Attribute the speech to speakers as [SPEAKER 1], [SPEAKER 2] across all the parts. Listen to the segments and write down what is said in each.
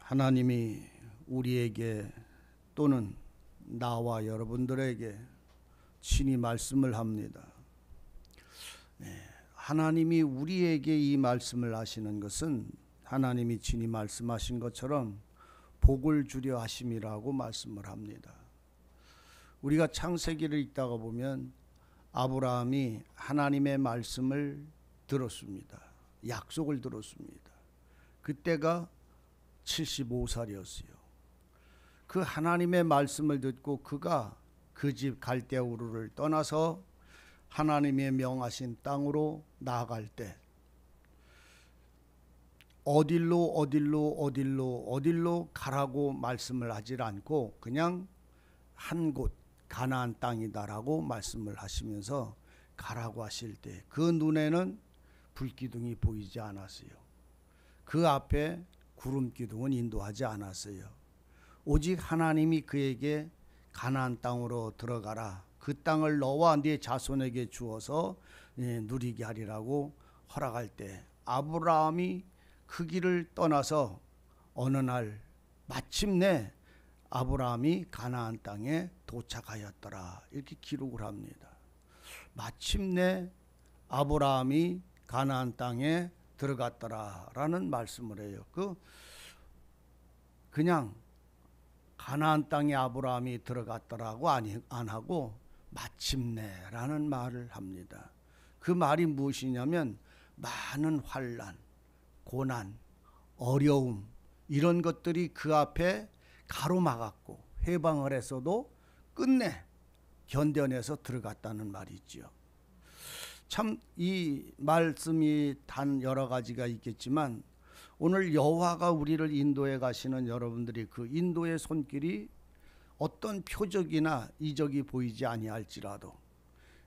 [SPEAKER 1] 하나님이 우리에게 또는 나와 여러분들에게 친히 말씀을 합니다. 하나님이 우리에게 이 말씀을 하시는 것은 하나님이 친히 말씀하신 것처럼 복을 주려 하심이라고 말씀을 합니다. 우리가 창세기를 읽다가 보면 아브라함이 하나님의 말씀을 들었습니다. 약속을 들었습니다. 그때가 75살이었어요. 그 하나님의 말씀을 듣고 그가 그 집 갈대아 우르를 떠나서 하나님의 명하신 땅으로 나아갈 때 어딜로 가라고 말씀을 하질 않고 그냥 한 곳 가나안 땅이다라고 말씀을 하시면서 가라고 하실 때 그 눈에는 불기둥이 보이지 않았어요. 그 앞에 구름 기둥은 인도하지 않았어요. 오직 하나님이 그에게 가나안 땅으로 들어가라. 그 땅을 너와 네 자손에게 주어서 누리게 하리라고 허락할 때 아브라함이 그 길을 떠나서 어느 날 마침내 아브라함이 가나안 땅에 도착하였더라. 이렇게 기록을 합니다. 마침내 아브라함이 가나안 땅에 들어갔더라라는 말씀을 해요. 그냥 가나안 땅에 아브라함이 들어갔더라고 안 하고 마침내라는 말을 합니다. 그 말이 무엇이냐면 많은 환난, 고난, 어려움 이런 것들이 그 앞에 가로막았고 회방을 했어도 끝내 견뎌내서 들어갔다는 말이지요. 참 이 말씀이 단 여러 가지가 있겠지만 오늘 여호와가 우리를 인도해 가시는 여러분들이 그 인도의 손길이 어떤 표적이나 이적이 보이지 아니할지라도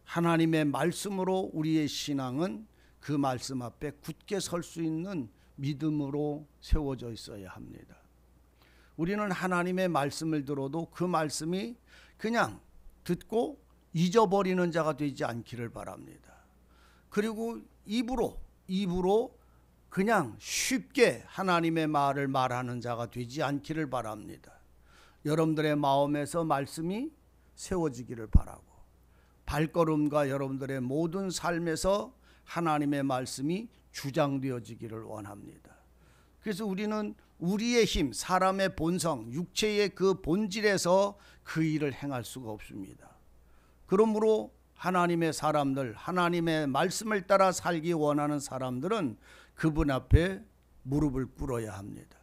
[SPEAKER 1] 하나님의 말씀으로 우리의 신앙은 그 말씀 앞에 굳게 설 수 있는 믿음으로 세워져 있어야 합니다. 우리는 하나님의 말씀을 들어도 그 말씀이 그냥 듣고 잊어버리는 자가 되지 않기를 바랍니다. 그리고 입으로 그냥 쉽게 하나님의 말을 말하는 자가 되지 않기를 바랍니다. 여러분들의 마음에서 말씀이 세워지기를 바라고 발걸음과 여러분들의 모든 삶에서 하나님의 말씀이 주장되어지기를 원합니다. 그래서 우리는 우리의 힘, 사람의 본성, 육체의 그 본질에서 그 일을 행할 수가 없습니다. 그러므로 하나님의 사람들, 하나님의 말씀을 따라 살기 원하는 사람들은 그분 앞에 무릎을 꿇어야 합니다.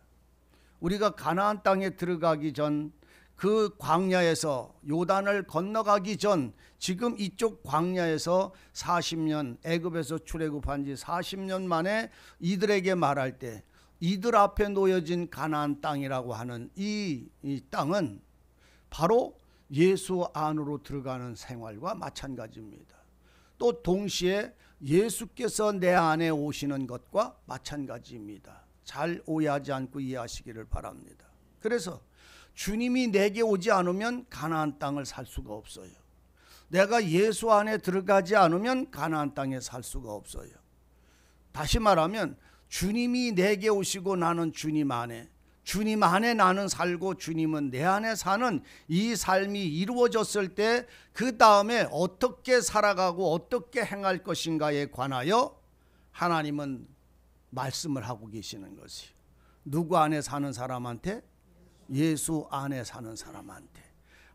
[SPEAKER 1] 우리가 가나안 땅에 들어가기 전 그 광야에서 요단을 건너가기 전 지금 이쪽 광야에서 40년 애굽에서 출애굽한 지 40년 만에 이들에게 말할 때 이들 앞에 놓여진 가나안 땅이라고 하는 이 땅은 바로 예수 안으로 들어가는 생활과 마찬가지입니다. 또 동시에 예수께서 내 안에 오시는 것과 마찬가지입니다. 잘 오해하지 않고 이해하시기를 바랍니다. 그래서 주님이 내게 오지 않으면 가나안 땅을 살 수가 없어요. 내가 예수 안에 들어가지 않으면 가나안 땅에 살 수가 없어요. 다시 말하면 주님이 내게 오시고 나는 주님 안에 나는 살고 주님은 내 안에 사는 이 삶이 이루어졌을 때 그 다음에 어떻게 살아가고 어떻게 행할 것인가에 관하여 하나님은 말씀을 하고 계시는 것이에요. 누구 안에 사는 사람한테? 예수 안에 사는 사람한테,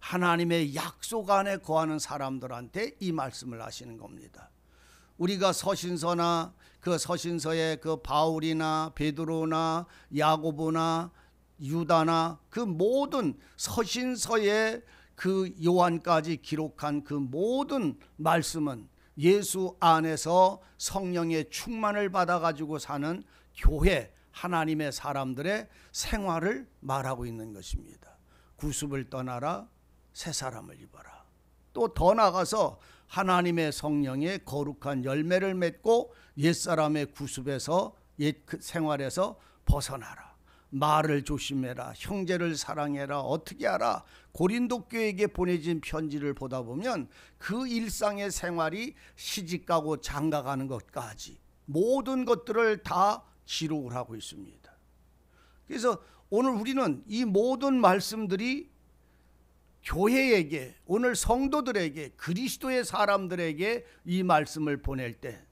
[SPEAKER 1] 하나님의 약속 안에 거하는 사람들한테 이 말씀을 하시는 겁니다. 우리가 서신서나 그 서신서의 그 바울이나 베드로나 야고보나 유다나 그 모든 서신서의 그 요한까지 기록한 그 모든 말씀은 예수 안에서 성령의 충만을 받아가지고 사는 교회, 하나님의 사람들의 생활을 말하고 있는 것입니다. 구습을 떠나라, 새 사람을 입어라. 또 더 나아가서 하나님의 성령의 거룩한 열매를 맺고 옛사람의 구습에서 옛 생활에서 벗어나라. 말을 조심해라. 형제를 사랑해라. 어떻게 하라. 고린도 교회에게 보내진 편지를 보다 보면 그 일상의 생활이 시집가고 장가가는 것까지 모든 것들을 다 기록을 하고 있습니다. 그래서 오늘 우리는 이 모든 말씀들이 교회에게, 오늘 성도들에게, 그리스도의 사람들에게 이 말씀을 보낼 때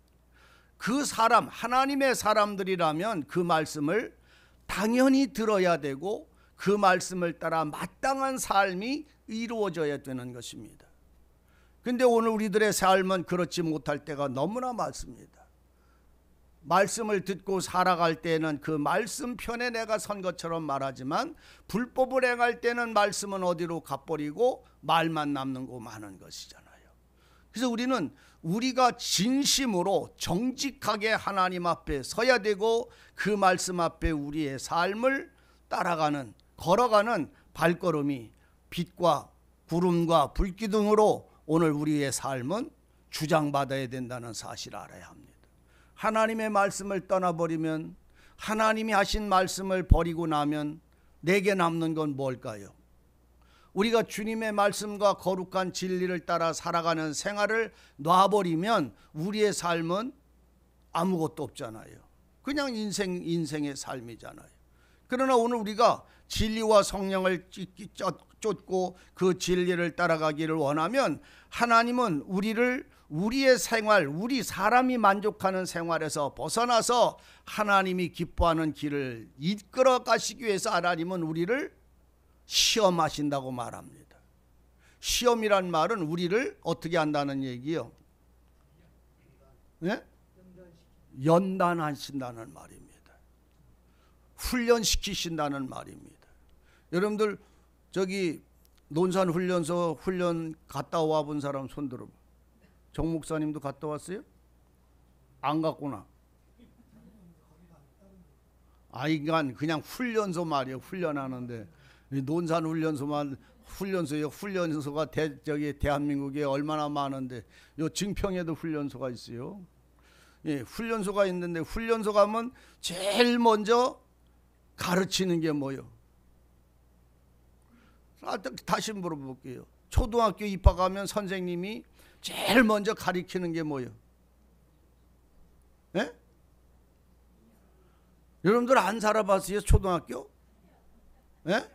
[SPEAKER 1] 그 사람, 하나님의 사람들이라면 그 말씀을 당연히 들어야 되고 그 말씀을 따라 마땅한 삶이 이루어져야 되는 것입니다. 근데 오늘 우리들의 삶은 그렇지 못할 때가 너무나 많습니다. 말씀을 듣고 살아갈 때는 그 말씀 편에 내가 선 것처럼 말하지만 불법을 행할 때는 말씀은 어디로 가버리고 말만 남는 거 많은 것이잖아요. 그래서 우리가 진심으로 정직하게 하나님 앞에 서야 되고 그 말씀 앞에 우리의 삶을 따라가는, 걸어가는 발걸음이 빛과 구름과 불기둥으로 오늘 우리의 삶은 주장받아야 된다는 사실을 알아야 합니다. 하나님의 말씀을 떠나버리면, 하나님이 하신 말씀을 버리고 나면 내게 남는 건 뭘까요? 우리가 주님의 말씀과 거룩한 진리를 따라 살아가는 생활을 놔버리면 우리의 삶은 아무것도 없잖아요. 그냥 인생의 삶이잖아요. 그러나 오늘 우리가 진리와 성령을 쫓고 그 진리를 따라가기를 원하면 하나님은 우리의 생활, 우리 사람이 만족하는 생활에서 벗어나서 하나님이 기뻐하는 길을 이끌어 가시기 위해서 하나님은 우리를 시험하신다고 말합니다. 시험이란 말은 우리를 어떻게 한다는 얘기요? 네? 연단하신다는 말입니다. 훈련시키신다는 말입니다. 여러분들 저기 논산훈련소 훈련 갔다 와본 사람 손 들어봐. 정 목사님도 갔다 왔어요? 안 갔구나. 인간 그냥 훈련소 말이에요. 훈련하는데 논산훈련소만 훈련소요. 훈련소가 대한민국에 얼마나 많은데 요 증평에도 훈련소가 있어요. 예, 훈련소가 있는데 훈련소 가면 제일 먼저 가르치는 게 뭐요? 다시 물어볼게요. 초등학교 입학하면 선생님이 제일 먼저 가르치는 게 뭐요? 예? 여러분들 안 살아봤어요? 초등학교? 예?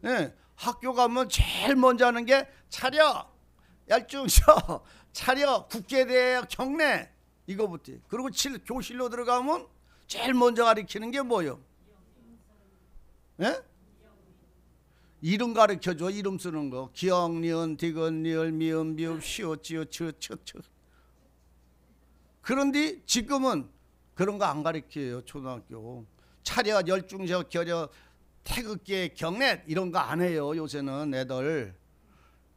[SPEAKER 1] 예, 학교 가면 제일 먼저 하는 게 차려, 열중서, 차려, 국제대학 경례 이거부터. 그리고 교실로 들어가면 제일 먼저 가르치는 게 뭐요? 예? 이름 가르쳐줘. 이름 쓰는 거. 기억, 니은, 디귿, 리을, 미음, 비읍, 시옷, 지읒, 읒, 읒. 그런데 지금은 그런 거 안 가르쳐요. 초등학교. 차려, 열중서, 겨려, 태극기의 경례 이런 거 안 해요. 요새는 애들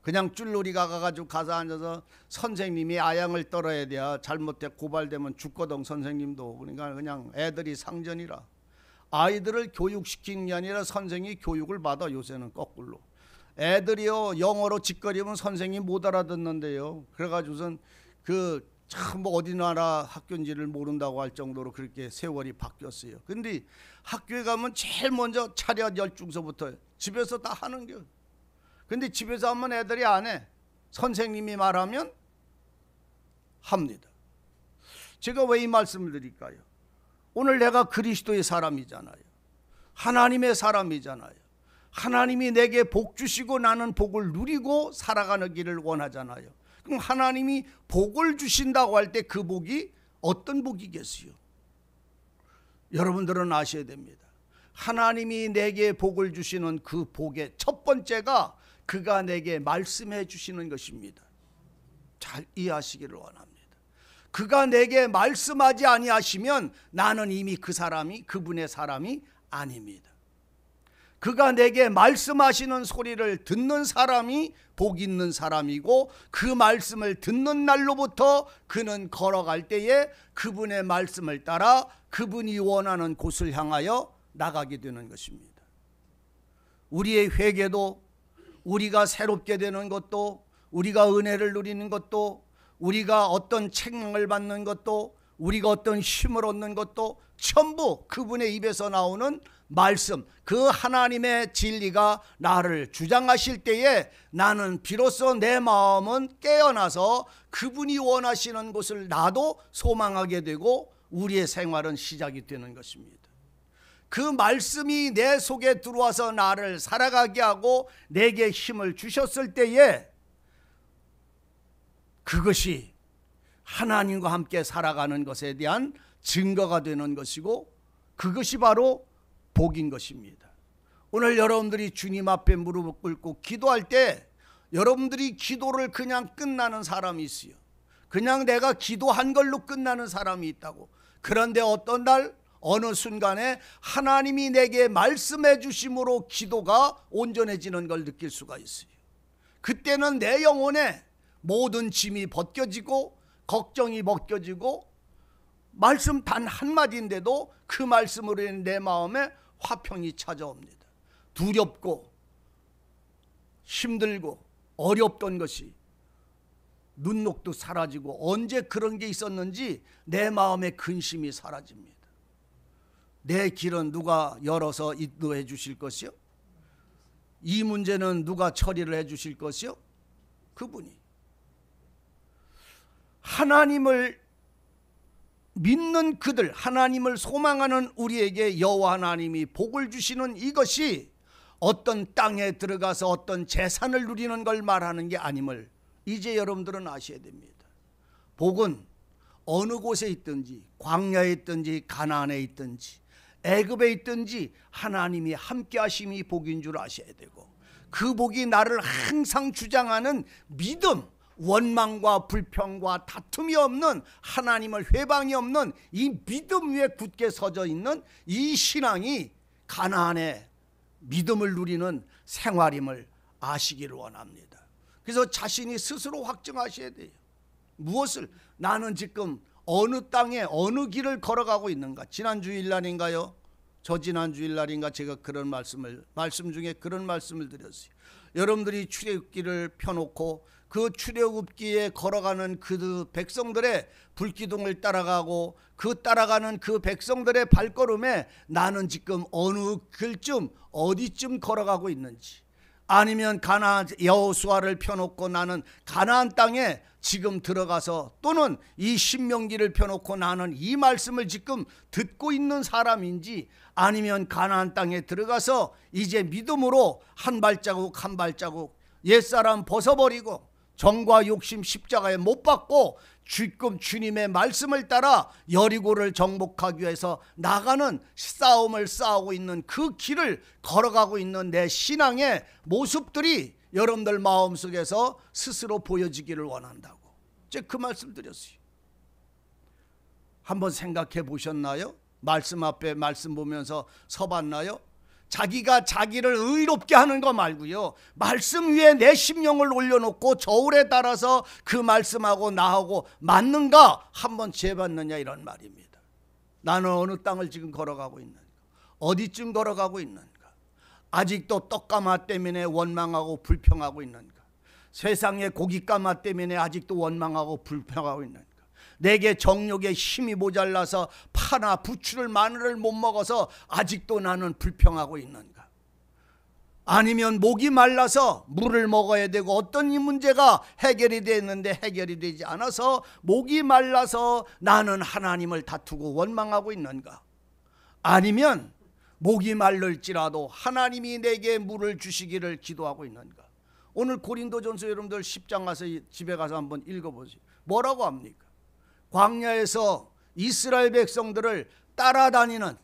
[SPEAKER 1] 그냥 줄놀이 가가지고 가서 앉아서 선생님이 아양을 떨어야 돼. 잘못돼 고발되면 죽거든 선생님도. 그러니까 그냥 애들이 상전이라. 아이들을 교육시키는 게 아니라 선생이 교육을 받아. 요새는 거꾸로. 애들이요 영어로 짓거리면 선생님 못 알아듣는데요. 그래가지고선 참 어디 나라 학교인지를 모른다고 할 정도로 그렇게 세월이 바뀌었어요. 근데 학교에 가면 제일 먼저 차렷 열중서부터 집에서 다 하는 겨. 근데 집에서 하면 애들이 안 해. 선생님이 말하면 합니다. 제가 왜 이 말씀을 드릴까요? 오늘 내가 그리스도의 사람이잖아요. 하나님의 사람이잖아요. 하나님이 내게 복 주시고 나는 복을 누리고 살아가는 길을 원하잖아요. 그럼 하나님이 복을 주신다고 할 때 그 복이 어떤 복이겠어요? 여러분들은 아셔야 됩니다. 하나님이 내게 복을 주시는 그 복의 첫 번째가 그가 내게 말씀해 주시는 것입니다. 잘 이해하시기를 원합니다. 그가 내게 말씀하지 아니하시면 나는 이미 그분의 사람이 아닙니다. 그가 내게 말씀하시는 소리를 듣는 사람이 복 있는 사람이고 그 말씀을 듣는 날로부터 그는 걸어갈 때에 그분의 말씀을 따라 그분이 원하는 곳을 향하여 나가게 되는 것입니다. 우리의 회개도, 우리가 새롭게 되는 것도, 우리가 은혜를 누리는 것도, 우리가 어떤 책망을 받는 것도, 우리가 어떤 힘을 얻는 것도 전부 그분의 입에서 나오는 말씀, 그 하나님의 진리가 나를 주장하실 때에 나는 비로소 내 마음은 깨어나서 그분이 원하시는 곳을 나도 소망하게 되고 우리의 생활은 시작이 되는 것입니다. 그 말씀이 내 속에 들어와서 나를 살아가게 하고 내게 힘을 주셨을 때에 그것이 하나님과 함께 살아가는 것에 대한 증거가 되는 것이고 그것이 바로 복인 것입니다. 오늘 여러분들이 주님 앞에 무릎을 꿇고 기도할 때 여러분들이 기도를 그냥 끝나는 사람이 있어요. 그냥 내가 기도한 걸로 끝나는 사람이 있다고. 그런데 어떤 날 어느 순간에 하나님이 내게 말씀해 주심으로 기도가 온전해지는 걸 느낄 수가 있어요. 그때는 내 영혼에 모든 짐이 벗겨지고 걱정이 벗겨지고 말씀 단 한마디인데도 그 말씀으로 인해 내 마음에 화평이 찾아옵니다. 두렵고 힘들고 어렵던 것이 눈녹도 사라지고 언제 그런 게 있었는지 내 마음의 근심이 사라집니다. 내 길은 누가 열어서 인도해 주실 것이요? 이 문제는 누가 처리를 해 주실 것이요? 그분이. 하나님을 믿는 그들, 하나님을 소망하는 우리에게 여호와 하나님이 복을 주시는 이것이 어떤 땅에 들어가서 어떤 재산을 누리는 걸 말하는 게 아님을 이제 여러분들은 아셔야 됩니다. 복은 어느 곳에 있든지 광야에 있든지 가나안에 있든지 애굽에 있든지 하나님이 함께 하심이 복인 줄 아셔야 되고 그 복이 나를 항상 주장하는 믿음, 원망과 불평과 다툼이 없는 하나님을 회방이 없는 이 믿음 위에 굳게 서져 있는 이 신앙이 가나안의 믿음을 누리는 생활임을 아시기를 원합니다. 그래서 자신이 스스로 확증하셔야 돼요. 무엇을? 나는 지금 어느 땅에 어느 길을 걸어가고 있는가? 지난 주일날인가요? 저지난 주일날인가 제가 그런 말씀 중에 그런 말씀을 드렸어요. 여러분들이 출애굽기를 펴놓고 그 출애굽기에 걸어가는 그 백성들의 불기둥을 따라가고 그 따라가는 그 백성들의 발걸음에 나는 지금 어느 길쯤 어디쯤 걸어가고 있는지, 아니면 가나안 여호수아를 펴놓고 나는 가나안 땅에 지금 들어가서, 또는 이 신명기를 펴놓고 나는 이 말씀을 지금 듣고 있는 사람인지, 아니면 가나안 땅에 들어가서 이제 믿음으로 한 발자국 한 발자국 옛사람 벗어버리고 정과 욕심 십자가에 못 박고 지금 주님의 말씀을 따라 여리고를 정복하기 위해서 나가는 싸움을 싸우고 있는 그 길을 걸어가고 있는 내 신앙의 모습들이 여러분들 마음속에서 스스로 보여지기를 원한다고 제가 그 말씀 드렸어요. 한번 생각해 보셨나요? 말씀 앞에 말씀 보면서 서봤나요? 자기가 자기를 의롭게 하는 거 말고요, 말씀 위에 내 심령을 올려놓고 저울에 따라서 그 말씀하고 나하고 맞는가 한번 재봤느냐, 이런 말입니다. 나는 어느 땅을 지금 걸어가고 있는가? 어디쯤 걸어가고 있는가? 아직도 떡가마 때문에 원망하고 불평하고 있는가? 세상의 고깃가마 때문에 아직도 원망하고 불평하고 있는가? 내게 정욕에 힘이 모자라서 파나 부추를 마늘을 못 먹어서 아직도 나는 불평하고 있는가? 아니면 목이 말라서 물을 먹어야 되고 어떤 이 문제가 해결이 됐는데 해결이 되지 않아서 목이 말라서 나는 하나님을 다투고 원망하고 있는가? 아니면 목이 말를지라도 하나님이 내게 물을 주시기를 기도하고 있는가? 오늘 고린도전서 여러분들 10장 가서 집에 가서 한번 읽어보세요. 뭐라고 합니까? 광야에서 이스라엘 백성들을 따라다니는,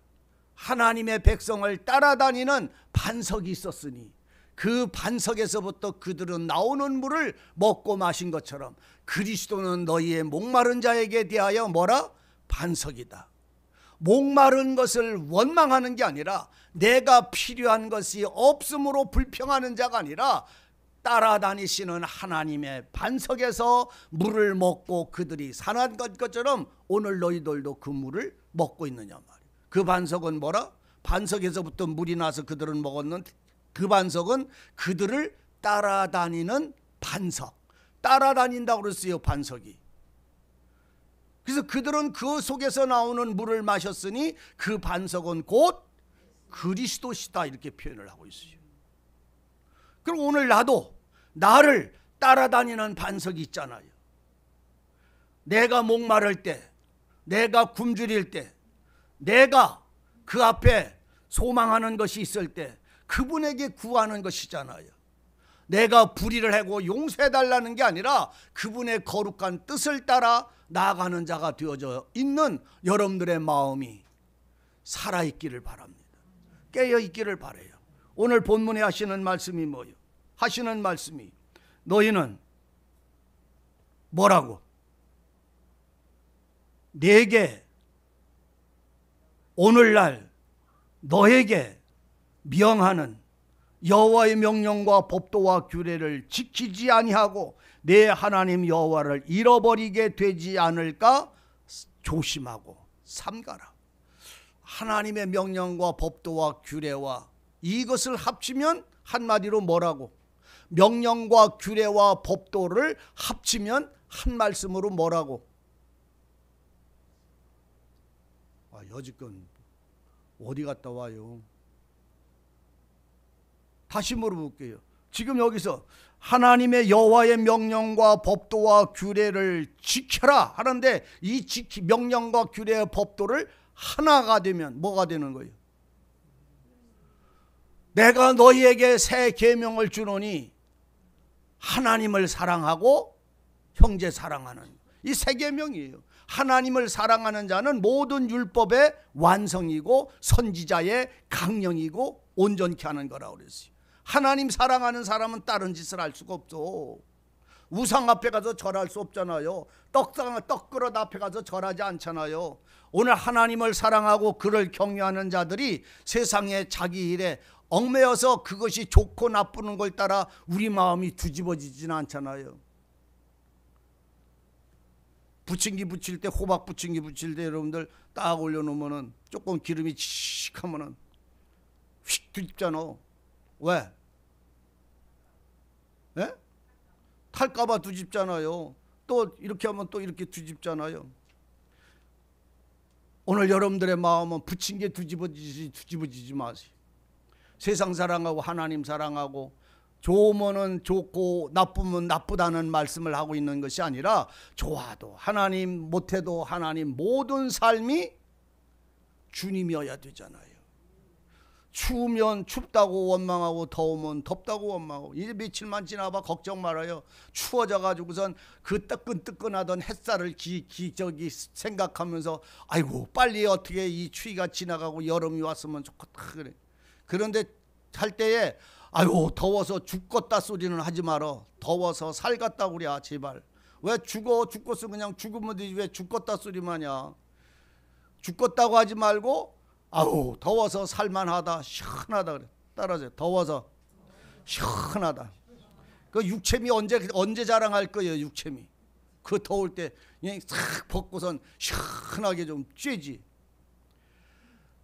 [SPEAKER 1] 하나님의 백성을 따라다니는 반석이 있었으니 그 반석에서부터 그들은 나오는 물을 먹고 마신 것처럼 그리스도는 너희의 목마른 자에게 대하여 뭐라? 반석이다. 목마른 것을 원망하는 게 아니라, 내가 필요한 것이 없음으로 불평하는 자가 아니라 따라다니시는 하나님의 반석에서 물을 먹고 그들이 사는 것처럼 오늘 너희들도 그 물을 먹고 있느냐 말이에요. 그 반석은 뭐라? 반석에서부터 물이 나서 그들은 먹었는데 그 반석은 그들을 따라다니는 반석. 따라다닌다고 그랬어요, 반석이. 그래서 그들은 그 속에서 나오는 물을 마셨으니 그 반석은 곧 그리스도시다, 이렇게 표현을 하고 있어요. 그럼 오늘 나를 따라다니는 반석이 있잖아요. 내가 목마를 때, 내가 굶주릴 때, 내가 그 앞에 소망하는 것이 있을 때 그분에게 구하는 것이잖아요. 내가 불의를 하고 용서해달라는 게 아니라 그분의 거룩한 뜻을 따라 나아가는 자가 되어져 있는 여러분들의 마음이 살아있기를 바랍니다. 깨어있기를 바라요. 오늘 본문에 하시는 말씀이 뭐예요? 하시는 말씀이 너희는 뭐라고? 내게 오늘날 너에게 명하는 여호와의 명령과 법도와 규례를 지키지 아니하고 내 하나님 여호와를 잃어버리게 되지 않을까 조심하고 삼가라. 하나님의 명령과 법도와 규례와 이것을 합치면 한마디로 뭐라고? 명령과 규례와 법도를 합치면 한 말씀으로 뭐라고? 여지껏 어디 갔다 와요? 다시 물어볼게요. 지금 여기서 하나님의 여호와의 명령과 법도와 규례를 지켜라 하는데 이 명령과 규례의 법도를 하나가 되면 뭐가 되는 거예요? 내가 너희에게 새 계명을 주노니 하나님을 사랑하고 형제 사랑하는 이 새 계명이에요. 하나님을 사랑하는 자는 모든 율법의 완성이고 선지자의 강령이고 온전케 하는 거라고 그랬어요. 하나님 사랑하는 사람은 다른 짓을 할 수가 없어. 우상 앞에 가서 절할 수 없잖아요. 떡그릇 앞에 가서 절하지 않잖아요. 오늘 하나님을 사랑하고 그를 경외하는 자들이 세상에 자기 일에 얽매여서 그것이 좋고 나쁘는 걸 따라 우리 마음이 뒤집어지지는 않잖아요. 부침기 부칠 때, 호박 부침기 부칠 때 여러분들 딱 올려놓으면은 조금 기름이 칙 하면은 휙 뒤집잖아. 왜? 예? 탈까봐 뒤집잖아요. 또 이렇게 하면 또 이렇게 뒤집잖아요. 오늘 여러분들의 마음은 부침기에 뒤집어지지 마세요. 세상 사랑하고 하나님 사랑하고 좋으면은 좋고 나쁘면 나쁘다는 말씀을 하고 있는 것이 아니라 좋아도 하나님 못해도 하나님 모든 삶이 주님이어야 되잖아요. 추우면 춥다고 원망하고 더우면 덥다고 원망하고 이제 며칠만 지나봐 걱정 말아요. 추워져 가지고선 그 뜨끈뜨끈하던 햇살을 생각하면서 아이고 빨리 어떻게 이 추위가 지나가고 여름이 왔으면 좋겠다 그래. 그런데 할 때에 아이고 더워서 죽겠다 소리는 하지 마라. 더워서 살겠다 그래 제발. 왜 죽겠어 그냥 죽으면 되지 왜 죽겠다 소리만이야. 죽겠다고 하지 말고 아우 더워서 살만하다 시원하다 그래. 따라서 더워서 시원하다. 그 육체미 언제 자랑할 거예요. 육체미 그 더울 때 그냥 싹 벗고선 시원하게 좀 쬐지.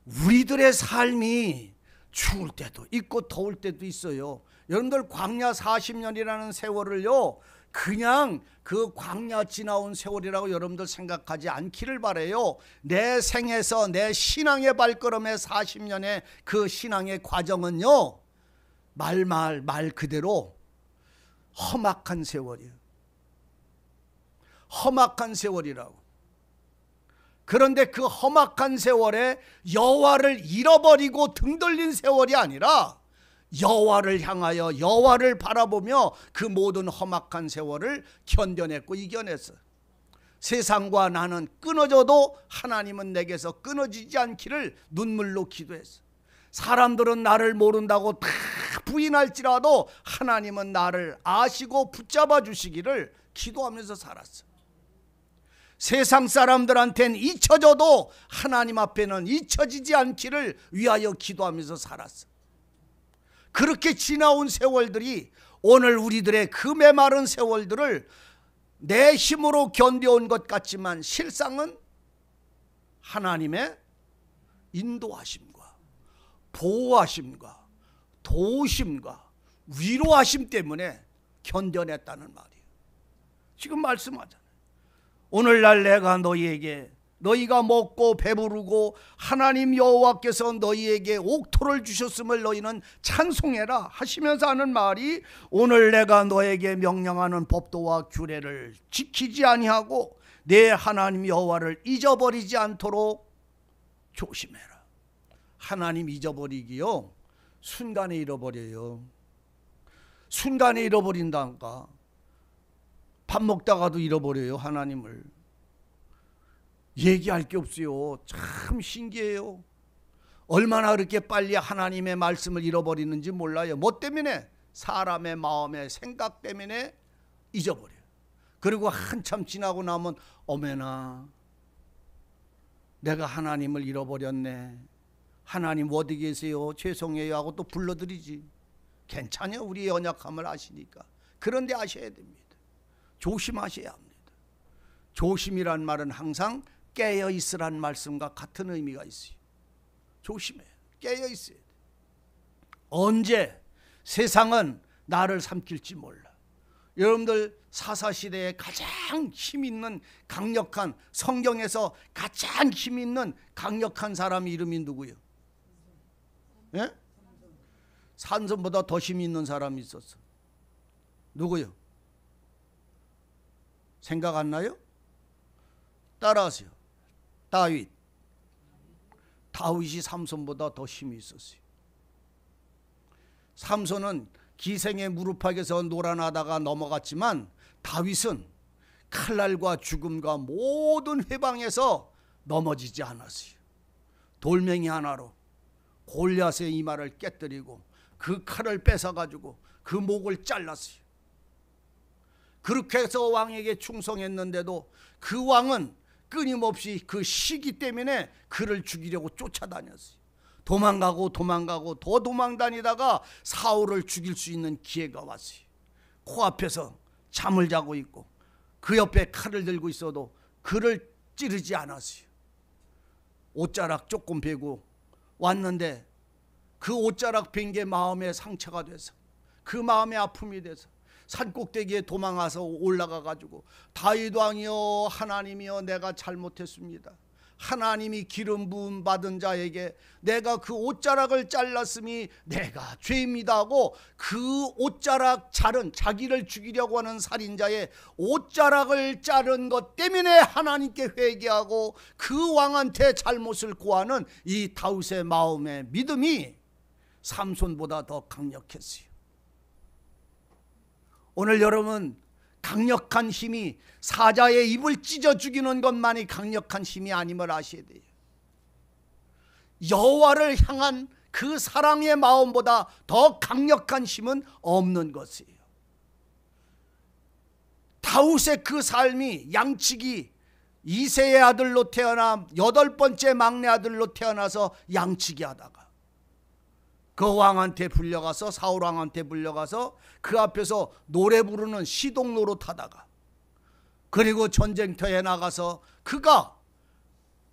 [SPEAKER 1] 우리들의 삶이 추울 때도 있고 더울 때도 있어요. 여러분들 광야 40년이라는 세월을요 그냥 그 광야 지나온 세월이라고 여러분들 생각하지 않기를 바라요. 내 생에서 내 신앙의 발걸음의 40년의 그 신앙의 과정은요 말 그대로 험악한 세월이에요. 험악한 세월이라고. 그런데 그 험악한 세월에 여호와를 잃어버리고 등 돌린 세월이 아니라 여호와를 향하여 여호와를 바라보며 그 모든 험악한 세월을 견뎌냈고 이겨냈어요. 세상과 나는 끊어져도 하나님은 내게서 끊어지지 않기를 눈물로 기도했어요. 사람들은 나를 모른다고 다 부인할지라도 하나님은 나를 아시고 붙잡아 주시기를 기도하면서 살았어요. 세상 사람들한테는 잊혀져도 하나님 앞에는 잊혀지지 않기를 위하여 기도하면서 살았어. 그렇게 지나온 세월들이 오늘 우리들의 그 메마른 세월들을 내 힘으로 견뎌온 것 같지만 실상은 하나님의 인도하심과 보호하심과 도우심과 위로하심 때문에 견뎌냈다는 말이에요. 지금 말씀하잖아요. 오늘날 내가 너희가 먹고 배부르고 하나님 여호와께서 너희에게 옥토를 주셨음을 너희는 찬송해라 하시면서 하는 말이 오늘 내가 너에게 명령하는 법도와 규례를 지키지 아니하고 내 하나님 여호와를 잊어버리지 않도록 조심해라. 하나님 잊어버리기요, 순간에 잃어버려요. 순간에 잃어버린다니까. 밥 먹다가도 잃어버려요, 하나님을. 얘기할 게 없어요. 참 신기해요. 얼마나 그렇게 빨리 하나님의 말씀을 잃어버리는지 몰라요. 뭐 때문에? 사람의 마음의 생각 때문에 잊어버려요. 그리고 한참 지나고 나면 어메나 내가 하나님을 잃어버렸네. 하나님 어디 계세요? 죄송해요 하고 또 불러드리지. 괜찮아요. 우리의 연약함을 아시니까. 그런데 아셔야 됩니다. 조심하셔야 합니다. 조심이란 말은 항상 깨어있으란 말씀과 같은 의미가 있어요. 조심해. 깨어있어야 돼. 언제 세상은 나를 삼킬지 몰라. 여러분들 사사시대에 가장 힘있는 강력한, 성경에서 가장 힘있는 강력한 사람 이름이 누구예요? 예? 산손보다 더 힘 있는 사람이 있었어. 누구요? 생각 안 나요? 따라하세요. 다윗. 다윗이 삼손보다 더 힘이 있었어요. 삼손은 기생의 무릎팍에서 놀아나다가 넘어갔지만 다윗은 칼날과 죽음과 모든 회방에서 넘어지지 않았어요. 돌멩이 하나로 골리앗의 이마를 깨뜨리고 그 칼을 뺏어가지고 그 목을 잘랐어요. 그렇게 해서 왕에게 충성했는데도 그 왕은 끊임없이 그 시기 때문에 그를 죽이려고 쫓아다녔어요. 도망가고 더 도망다니다가 사울을 죽일 수 있는 기회가 왔어요. 코앞에서 잠을 자고 있고 그 옆에 칼을 들고 있어도 그를 찌르지 않았어요. 옷자락 조금 베고 왔는데 그 옷자락 벤 게 마음의 상처가 돼서, 그 마음의 아픔이 돼서 산꼭대기에 도망가서 올라가 가지고 다윗 왕이여, 하나님이여, 내가 잘못했습니다. 하나님이 기름 부음 받은 자에게 내가 그 옷자락을 잘랐음이 내가 죄입니다 하고 그 옷자락 자른, 자기를 죽이려고 하는 살인자의 옷자락을 자른 것 때문에 하나님께 회개하고 그 왕한테 잘못을 고하는 이 다윗의 마음의 믿음이 삼손보다 더 강력했어요. 오늘 여러분, 강력한 힘이 사자의 입을 찢어 죽이는 것만이 강력한 힘이 아님을 아셔야 돼요. 여호와를 향한 그 사랑의 마음보다 더 강력한 힘은 없는 것이에요. 다윗의 그 삶이 양치기 2세의 아들로 태어나 8번째 막내 아들로 태어나서 양치기 하다가 그 왕한테 불려가서, 사울 왕한테 불려가서 그 앞에서 노래 부르는 시동 노릇하다가, 그리고 전쟁터에 나가서 그가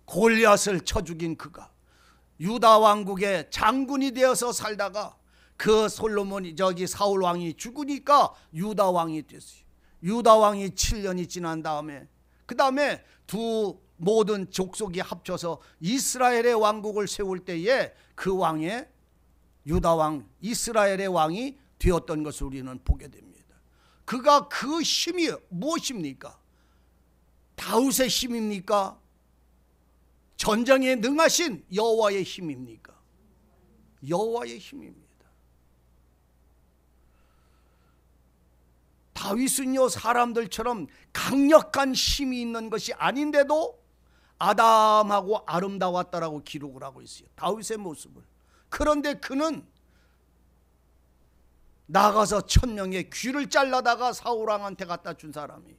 [SPEAKER 1] 골리앗을 쳐 죽인 그가 유다 왕국의 장군이 되어서 살다가 그 사울 왕이 죽으니까 유다 왕이 됐어요. 유다 왕이 7년이 지난 다음에 그 다음에 두 모든 족속이 합쳐서 이스라엘의 왕국을 세울 때에 그 왕의 유다 왕, 이스라엘의 왕이 되었던 것을 우리는 보게 됩니다. 그가 그 힘이 무엇입니까? 다윗의 힘입니까? 전쟁에 능하신 여호와의 힘입니까? 여호와의 힘입니다. 다윗은요, 사람들처럼 강력한 힘이 있는 것이 아닌데도 아담하고 아름다웠다라고 기록을 하고 있어요. 다윗의 모습을. 그런데 그는 나가서 1000명의 귀를 잘라다가 사울왕한테 갖다 준 사람이,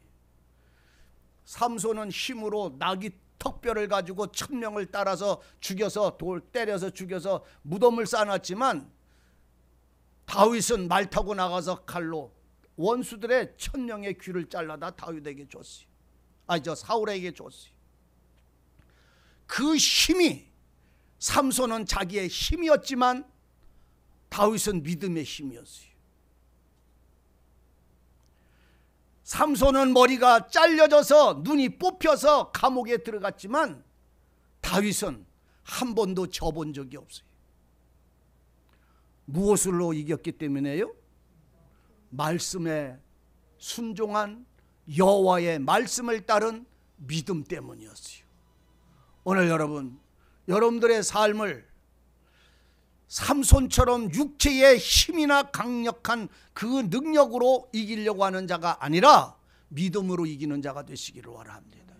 [SPEAKER 1] 삼손은 힘으로 나귀 턱뼈를 가지고 1000명을 따라서 죽여서, 돌 때려서 죽여서 무덤을 쌓아놨지만 다윗은 말 타고 나가서 칼로 원수들의 1000명의 귀를 잘라다 다윗에게 줬어요. 사울에게 줬어요. 그 힘이, 삼손은 자기의 힘이었지만 다윗은 믿음의 힘이었어요. 삼손은 머리가 잘려져서 눈이 뽑혀서 감옥에 들어갔지만 다윗은 한 번도 져본 적이 없어요. 무엇으로 이겼기 때문에요? 말씀에 순종한, 여호와의 말씀을 따른 믿음 때문이었어요. 오늘 여러분들의 삶을 삼손처럼 육체의 힘이나 강력한 그 능력으로 이기려고 하는 자가 아니라 믿음으로 이기는 자가 되시기를 원합니다.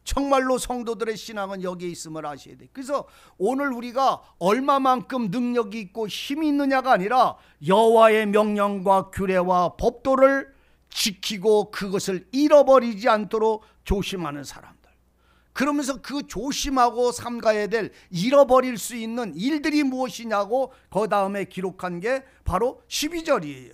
[SPEAKER 1] 정말로 성도들의 신앙은 여기에 있음을 아셔야 돼요. 그래서 오늘 우리가 얼마만큼 능력이 있고 힘이 있느냐가 아니라 여호와의 명령과 규례와 법도를 지키고 그것을 잃어버리지 않도록 조심하는 사람들. 그러면서 그 조심하고 삼가야 될 잃어버릴 수 있는 일들이 무엇이냐고 그 다음에 기록한 게 바로 12절이에요.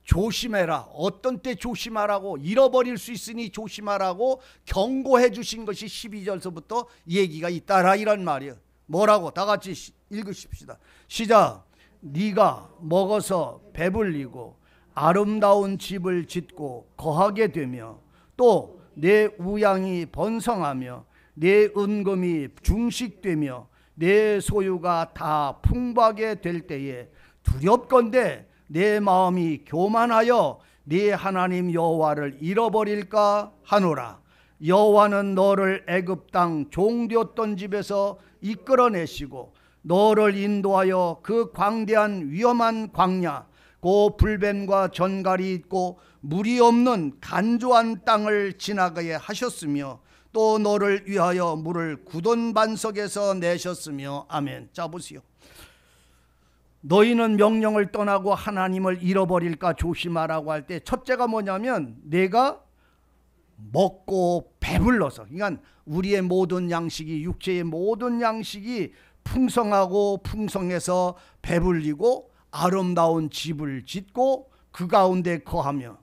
[SPEAKER 1] 조심해라. 어떤 때 조심하라고, 잃어버릴 수 있으니 조심하라고 경고해 주신 것이 12절서부터 얘기가 있다라 이런 말이에요. 뭐라고? 다 같이 읽으십시다. 시작. 네가 먹어서 배불리고 아름다운 집을 짓고 거하게 되며 또 내 우양이 번성하며 내 은금이 중식되며 내 소유가 다 풍부하게 될 때에 두렵건대 내 마음이 교만하여 네 하나님 여호와를 잃어버릴까 하노라. 여호와는 너를 애굽 땅 종되었던 집에서 이끌어내시고 너를 인도하여 그 광대한 위험한 광야 그 불뱀과 전갈이 있고 물이 없는 간조한 땅을 지나가게 하셨으며 또 너를 위하여 물을 굳은 반석에서 내셨으며 아멘. 자 보세요. 너희는 명령을 떠나고 하나님을 잃어버릴까 조심하라고 할 때 첫째가 뭐냐면 내가 먹고 배불러서, 그러니까 우리의 모든 양식이, 육체의 모든 양식이 풍성하고 풍성해서 배불리고 아름다운 집을 짓고 그 가운데 거하며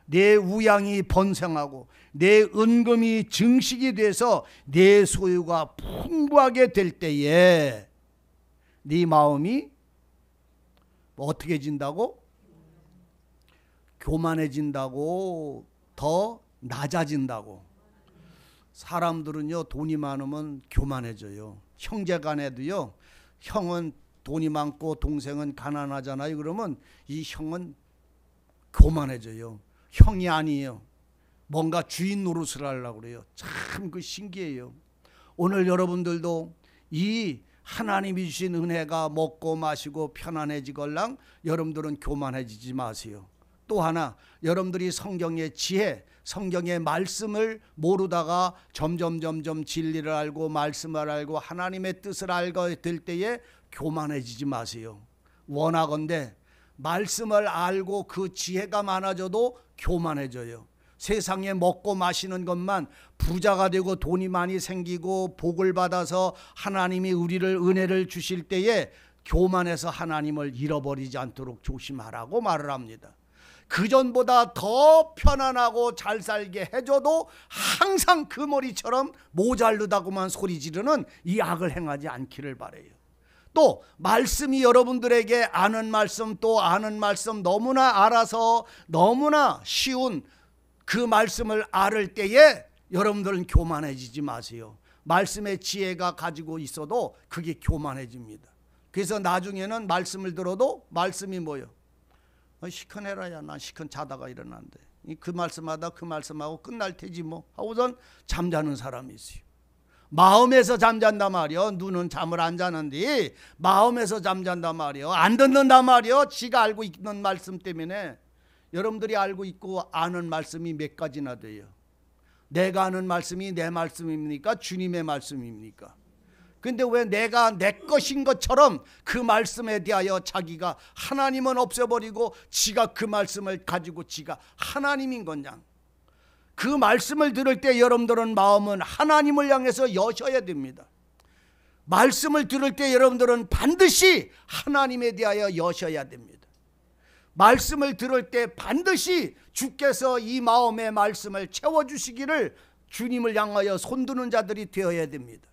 [SPEAKER 1] 내 우양이 번성하고 내 은금이 증식이 돼서 내 소유가 풍부하게 될 때에 네 마음이 어떻게 진다고? 교만해진다고, 더 낮아진다고. 사람들은요 돈이 많으면 교만해져요. 형제간에도요, 형은 돈이 많고 동생은 가난하잖아요. 그러면 이 형은 교만해져요. 형이 아니에요. 뭔가 주인 노릇을 하려고 그래요. 참 그 신기해요. 오늘 여러분들도 이 하나님이 주신 은혜가 먹고 마시고 편안해지걸랑 여러분들은 교만해지지 마세요. 또 하나, 여러분들이 성경의 지혜, 성경의 말씀을 모르다가 점점 진리를 알고 말씀을 알고 하나님의 뜻을 알게 될 때에 교만해지지 마세요. 원하건대 말씀을 알고 그 지혜가 많아져도 교만해져요. 세상에 먹고 마시는 것만, 부자가 되고 돈이 많이 생기고 복을 받아서 하나님이 우리를 은혜를 주실 때에 교만해서 하나님을 잃어버리지 않도록 조심하라고 말을 합니다. 그전보다 더 편안하고 잘 살게 해줘도 항상 그 머리처럼 모자르다고만 소리 지르는 이 악을 행하지 않기를 바라요. 또 말씀이 여러분들에게 아는 말씀 또 아는 말씀 너무나 알아서 너무나 쉬운 그 말씀을 알을 때에 여러분들은 교만해지지 마세요. 말씀의 지혜가 가지고 있어도 그게 교만해집니다. 그래서 나중에는 말씀을 들어도 말씀이 뭐예요? 시큰해라야, 난 시큰 자다가 일어난대. 그 말씀하다 그 말씀하고 끝날 테지 뭐 하고선 잠자는 사람이 있어요. 마음에서 잠잔단 말이요. 눈은 잠을 안 자는데 마음에서 잠잔단 말이요. 안 듣는단 말이요. 지가 알고 있는 말씀 때문에. 여러분들이 알고 있고 아는 말씀이 몇 가지나 돼요. 내가 아는 말씀이 내 말씀입니까? 주님의 말씀입니까? 근데 왜 내가 내 것인 것처럼 그 말씀에 대하여 자기가 하나님은 없애버리고 지가 그 말씀을 가지고 지가 하나님인 거냐? 그 말씀을 들을 때 여러분들은 마음은 하나님을 향해서 여셔야 됩니다. 말씀을 들을 때 여러분들은 반드시 하나님에 대하여 여셔야 됩니다. 말씀을 들을 때 반드시 주께서 이 마음의 말씀을 채워주시기를 주님을 향하여 손드는 자들이 되어야 됩니다.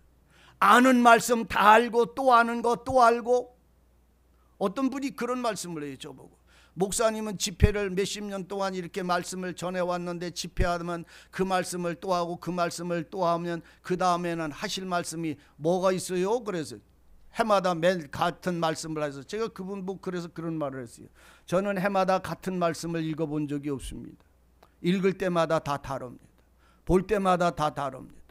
[SPEAKER 1] 아는 말씀 다 알고 또 아는 거 또 알고. 어떤 분이 그런 말씀을 해요. 저보고 목사님은 집회를 몇십 년 동안 이렇게 말씀을 전해왔는데 집회하면 그 말씀을 또 하고 그 말씀을 또 하면 그 다음에는 하실 말씀이 뭐가 있어요? 그래서 해마다 매일 같은 말씀을 해서 제가 그분 보고 그래서 그런 말을 했어요. 저는 해마다 같은 말씀을 읽어본 적이 없습니다. 읽을 때마다 다 다릅니다. 볼 때마다 다 다릅니다.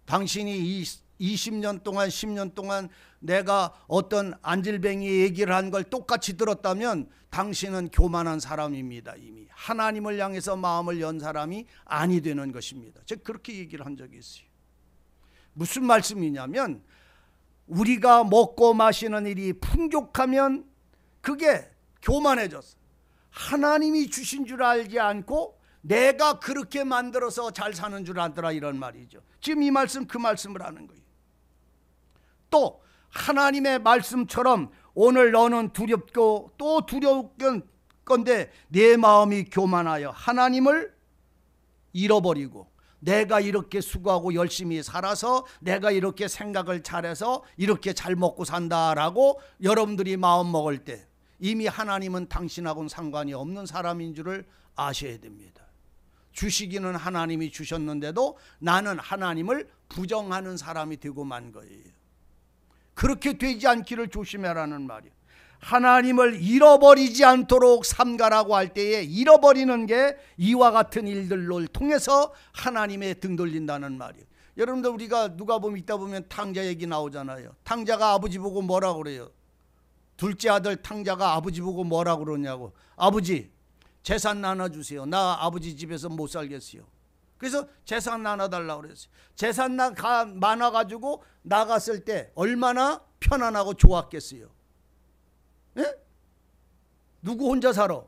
[SPEAKER 1] 당신이 이 20년 동안 10년 동안 내가 어떤 안질뱅이 얘기를 한 걸 똑같이 들었다면 당신은 교만한 사람입니다. 이미 하나님을 향해서 마음을 연 사람이 아니 되는 것입니다. 제가 그렇게 얘기를 한 적이 있어요. 무슨 말씀이냐면 우리가 먹고 마시는 일이 풍족하면 그게 교만해졌어. 하나님이 주신 줄 알지 않고 내가 그렇게 만들어서 잘 사는 줄 알더라, 이런 말이죠. 지금 이 말씀 그 말씀을 하는 거예요. 또 하나님의 말씀처럼 오늘 너는 두렵고 또 두려울 건데 내 마음이 교만하여 하나님을 잃어버리고 내가 이렇게 수고하고 열심히 살아서 내가 이렇게 생각을 잘해서 이렇게 잘 먹고 산다라고 여러분들이 마음 먹을 때 이미 하나님은 당신하고는 상관이 없는 사람인 줄을 아셔야 됩니다. 주시기는 하나님이 주셨는데도 나는 하나님을 부정하는 사람이 되고 만 거예요. 그렇게 되지 않기를 조심해라는 말이에요. 하나님을 잃어버리지 않도록 삼가라고 할 때에 잃어버리는 게 이와 같은 일들을 통해서 하나님의 등 돌린다는 말이에요. 여러분들 우리가 누가 보면 있다 보면 탕자 얘기 나오잖아요. 탕자가 아버지 보고 뭐라고 그래요? 둘째 아들 탕자가 아버지 보고 뭐라고 그러냐고. 아버지 재산 나눠주세요. 나 아버지 집에서 못 살겠어요. 그래서 재산 나눠달라고 그랬어요. 재산 많아가지고 나갔을 때 얼마나 편안하고 좋았겠어요. 예? 누구 혼자 살아?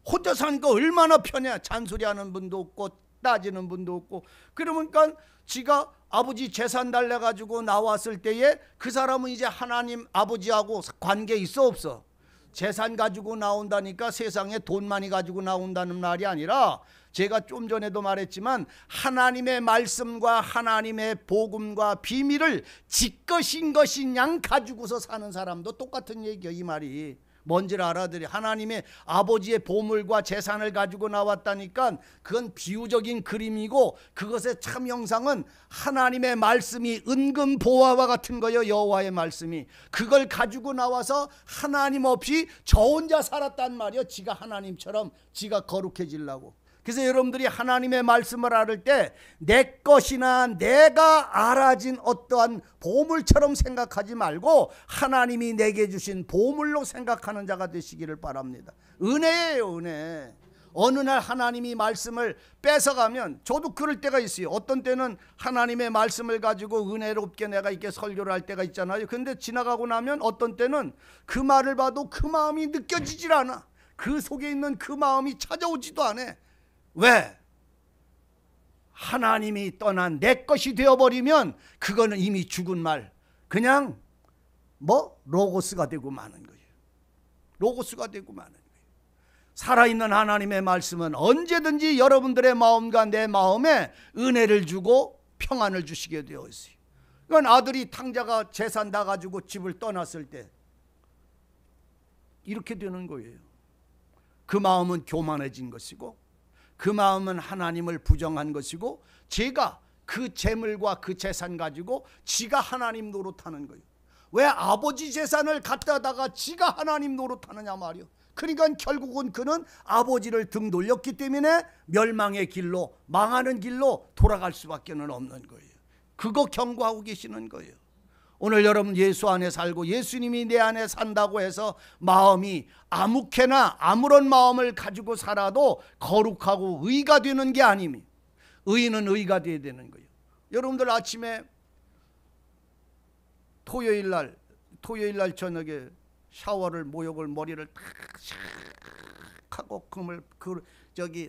[SPEAKER 1] 혼자 사니까 얼마나 편해. 잔소리하는 분도 없고 따지는 분도 없고. 그러니까 지가 아버지 재산 달래가지고 나왔을 때에 그 사람은 이제 하나님 아버지하고 관계 있어 없어? 재산 가지고 나온다니까 세상에 돈 많이 가지고 나온다는 말이 아니라 제가 좀 전에도 말했지만 하나님의 말씀과 하나님의 복음과 비밀을 지것인 것인 양 가지고서 사는 사람도 똑같은 얘기예요. 이 말이 뭔지를 알아들이. 하나님의 아버지의 보물과 재산을 가지고 나왔다니까 그건 비유적인 그림이고 그것의 참 형상은 하나님의 말씀이 은금 보화와 같은 거예요. 여호와의 말씀이 그걸 가지고 나와서 하나님 없이 저 혼자 살았단 말이에요. 지가 하나님처럼 지가 거룩해지려고. 그래서 여러분들이 하나님의 말씀을 알을 때 내 것이나 내가 알아진 어떠한 보물처럼 생각하지 말고 하나님이 내게 주신 보물로 생각하는 자가 되시기를 바랍니다. 은혜예요, 은혜. 어느 날 하나님이 말씀을 뺏어가면 저도 그럴 때가 있어요. 어떤 때는 하나님의 말씀을 가지고 은혜롭게 내가 이렇게 설교를 할 때가 있잖아요. 근데 지나가고 나면 어떤 때는 그 말을 봐도 그 마음이 느껴지질 않아. 그 속에 있는 그 마음이 찾아오지도 않아. 왜? 하나님이 떠난 내 것이 되어버리면 그거는 이미 죽은 말, 그냥 로고스가 되고 마는 거예요. 로고스가 되고 마는 거예요. 살아있는 하나님의 말씀은 언제든지 여러분들의 마음과 내 마음에 은혜를 주고 평안을 주시게 되어 있어요. 이건 아들이 탕자가 재산 다 가지고 집을 떠났을 때 이렇게 되는 거예요. 그 마음은 교만해진 것이고 그 마음은 하나님을 부정한 것이고 제가 그 재물과 그 재산 가지고 지가 하나님 노릇하는 거예요. 왜 아버지 재산을 갖다다가 지가 하나님 노릇하느냐 말이요. 그러니까 결국은 그는 아버지를 등 돌렸기 때문에 멸망의 길로 망하는 길로 돌아갈 수밖에 없는 거예요. 그거 경고하고 계시는 거예요. 오늘 여러분 예수 안에 살고 예수님이 내 안에 산다고 해서 마음이 아무렇게나 아무런 마음을 가지고 살아도 거룩하고 의가 되는 게 아닙니다. 의는 의가 돼야 되는 거예요. 여러분들 아침에 토요일 날 저녁에 샤워를 모욕을 머리를 탁 하고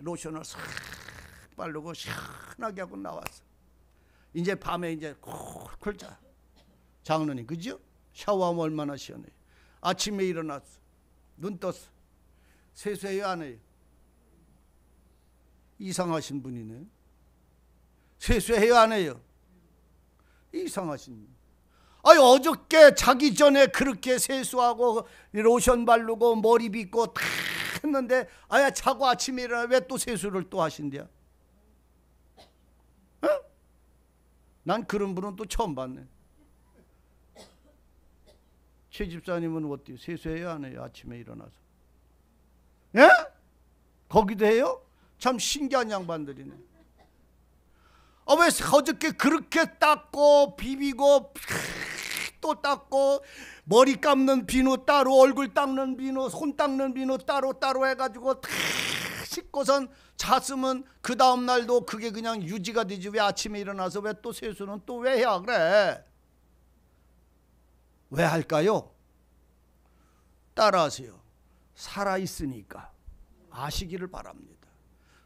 [SPEAKER 1] 로션을 싹 바르고 시원하게 하고 나왔어. 이제 밤에 이제 콜콜 자. 장로님 그죠? 샤워하면 얼마나 시원해요. 아침에 일어났어. 눈 떴어. 세수해요 안 해요? 이상하신 분이네. 세수해요 안 해요? 이상하신 분. 아니 어저께 자기 전에 그렇게 세수하고 로션 바르고 머리 빗고 다 했는데 아야 자고 아침에 일어나 왜 또 세수를 또 하신대요? 어? 난 그런 분은 또 처음 봤네. 최 집사님은 어때요? 세수해요 안 해요? 아침에 일어나서. 예? 거기도 해요? 참 신기한 양반들이네. 왜 어저께 그렇게 닦고 비비고 또 닦고 머리 감는 비누 따로, 얼굴 닦는 비누, 손 닦는 비누 따로 해가지고 다 씻고선 잤으면 그 다음 날도 그게 그냥 유지가 되지. 왜 아침에 일어나서 왜 또 세수는 또 왜 해야 그래? 왜 할까요? 따라하세요. 살아있으니까. 아시기를 바랍니다.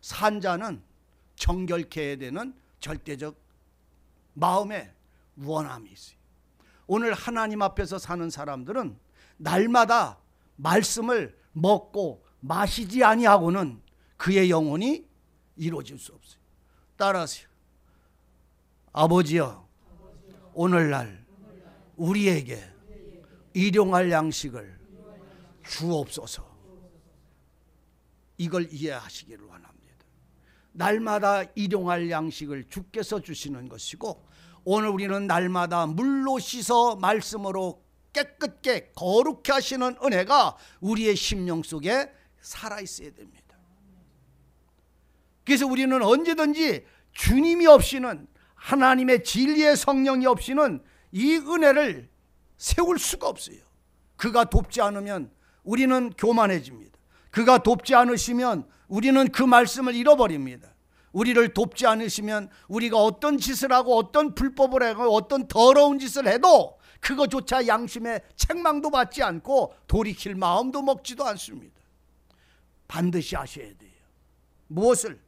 [SPEAKER 1] 산자는 정결케 해야 되는 절대적 마음의 원함이 있어요. 오늘 하나님 앞에서 사는 사람들은 날마다 말씀을 먹고 마시지 아니하고는 그의 영혼이 이루어질 수 없어요. 따라하세요. 아버지여, 오늘날 우리에게 일용할 양식을 주옵소서. 이걸 이해하시기를 원합니다. 날마다 일용할 양식을 주께서 주시는 것이고, 오늘 우리는 날마다 물로 씻어 말씀으로 깨끗게 거룩케 하시는 은혜가 우리의 심령 속에 살아있어야 됩니다. 그래서 우리는 언제든지 주님이 없이는, 하나님의 진리의 성령이 없이는 이 은혜를 세울 수가 없어요. 그가 돕지 않으면 우리는 교만해집니다. 그가 돕지 않으시면 우리는 그 말씀을 잃어버립니다. 우리를 돕지 않으시면 우리가 어떤 짓을 하고 어떤 불법을 하고 어떤 더러운 짓을 해도 그것조차 양심의 책망도 받지 않고 돌이킬 마음도 먹지도 않습니다. 반드시 하셔야 돼요. 무엇을?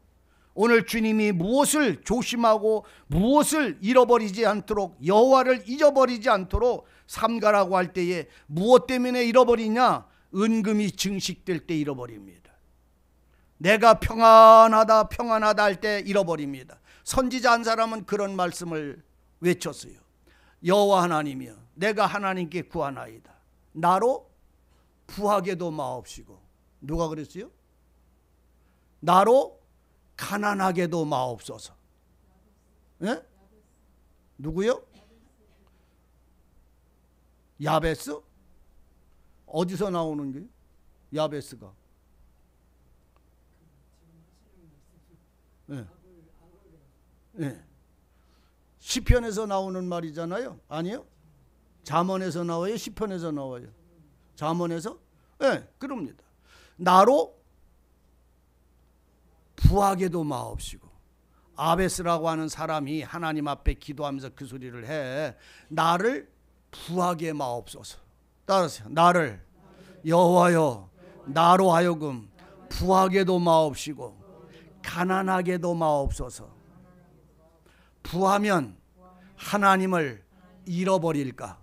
[SPEAKER 1] 오늘 주님이 무엇을 조심하고 무엇을 잃어버리지 않도록, 여호와를 잊어버리지 않도록 삼가라고 할 때에 무엇 때문에 잃어버리냐? 은금이 증식될 때 잃어버립니다. 내가 평안하다 평안하다 할 때 잃어버립니다. 선지자 한 사람은 그런 말씀을 외쳤어요. 여호와 하나님이여, 내가 하나님께 구하나이다. 나로 부하게도 마옵시고. 누가 그랬어요? 나로 가난하게도 마옵소서. 예? 누구요? 야베스? 어디서 나오는 거예요? 야베스가. 예. 예. 시편에서 나오는 말이잖아요. 아니요? 잠언에서 나와요? 시편에서 나와요? 잠언에서? 예, 그럽니다. 나로 부하게도 마옵시고. 아베스라고 하는 사람이 하나님 앞에 기도하면서 그 소리를 해. 나를 부하게 마옵소서. 따라하세요. 나를 여호와여, 나로 하여금 부하게도 마옵시고 가난하게도 마옵소서. 부하면 하나님을 잃어버릴까?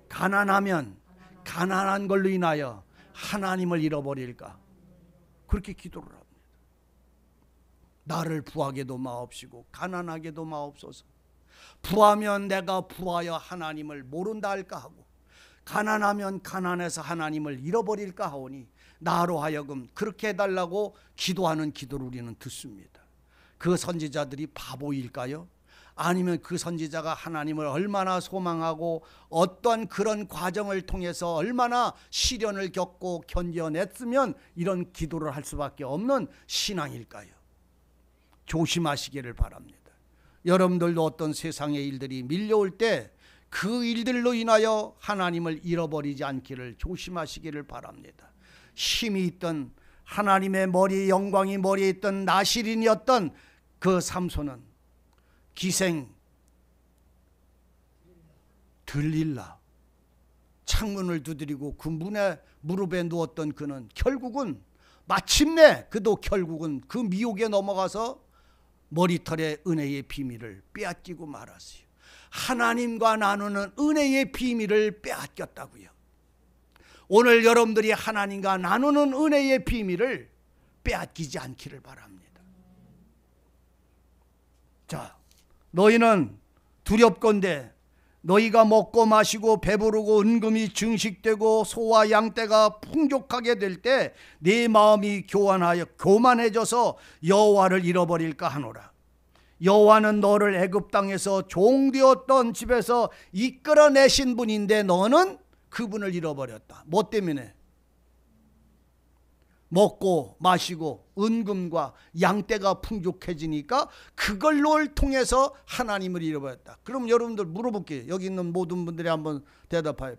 [SPEAKER 1] 가난하면 가난한 걸로 인하여 하나님을 잃어버릴까? 그렇게 기도를 합니다. 나를 부하게도 마옵시고 가난하게도 마옵소서. 부하면 내가 부하여 하나님을 모른다 할까 하고, 가난하면 가난해서 하나님을 잃어버릴까 하오니 나로 하여금 그렇게 해달라고 기도하는 기도를 우리는 듣습니다. 그 선지자들이 바보일까요? 아니면 그 선지자가 하나님을 얼마나 소망하고 어떤 그런 과정을 통해서 얼마나 시련을 겪고 견뎌냈으면 이런 기도를 할 수밖에 없는 신앙일까요? 조심하시기를 바랍니다. 여러분들도 어떤 세상의 일들이 밀려올 때 그 일들로 인하여 하나님을 잃어버리지 않기를 조심하시기를 바랍니다. 힘이 있던, 하나님의 머리, 영광이 머리에 있던 나실인이었던 그 삼손은 기생 들릴라 창문을 두드리고 그 문에 무릎에 누웠던 그는 결국은 마침내 그도 결국은 그 미혹에 넘어가서 머리털의 은혜의 비밀을 빼앗기고 말았어요. 하나님과 나누는 은혜의 비밀을 빼앗겼다고요. 오늘 여러분들이 하나님과 나누는 은혜의 비밀을 빼앗기지 않기를 바랍니다. 자, 너희는 두렵건대 너희가 먹고 마시고 배부르고 은금이 증식되고 소와 양떼가 풍족하게 될 때 네 마음이 교만해져서 여호와를 잃어버릴까 하노라. 여호와는 너를 애굽 땅에서 종되었던 집에서 이끌어내신 분인데 너는 그분을 잃어버렸다. 뭐 때문에? 먹고 마시고 은금과 양떼가 풍족해지니까 그걸로 통해서 하나님을 잃어버렸다. 그럼 여러분들 물어볼게요. 여기 있는 모든 분들이 한번 대답해 봐요.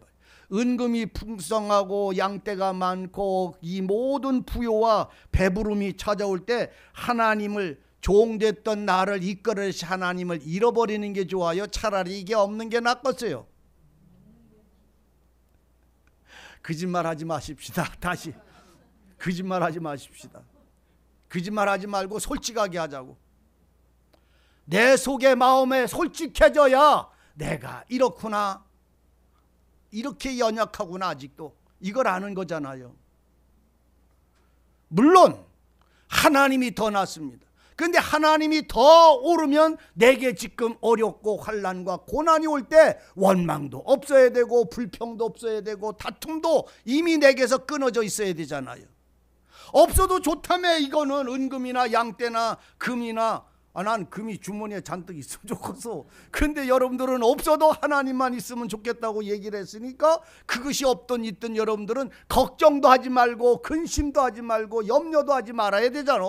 [SPEAKER 1] 은금이 풍성하고 양떼가 많고 이 모든 부요와 배부름이 찾아올 때 하나님을 종됐던 나를 이끌으신 하나님을 잃어버리는 게 좋아요? 차라리 이게 없는 게 낫겠어요? 거짓말하지 마십시다. 다시 거짓말하지 마십시다. 거짓말하지 말고 솔직하게 하자고. 내 속의 마음에 솔직해져야 내가 이렇구나, 이렇게 연약하구나, 아직도 이걸 아는 거잖아요. 물론 하나님이 더 낫습니다. 그런데 하나님이 더 오르면 내게 지금 어렵고 환난과 고난이 올 때 원망도 없어야 되고 불평도 없어야 되고 다툼도 이미 내게서 끊어져 있어야 되잖아요. 없어도 좋다며. 이거는 은금이나 양떼나 금이나 난 금이 주머니에 잔뜩 있으면 좋겠어. 그런데 여러분들은 없어도 하나님만 있으면 좋겠다고 얘기를 했으니까 그것이 없든 있든 여러분들은 걱정도 하지 말고 근심도 하지 말고 염려도 하지 말아야 되잖아.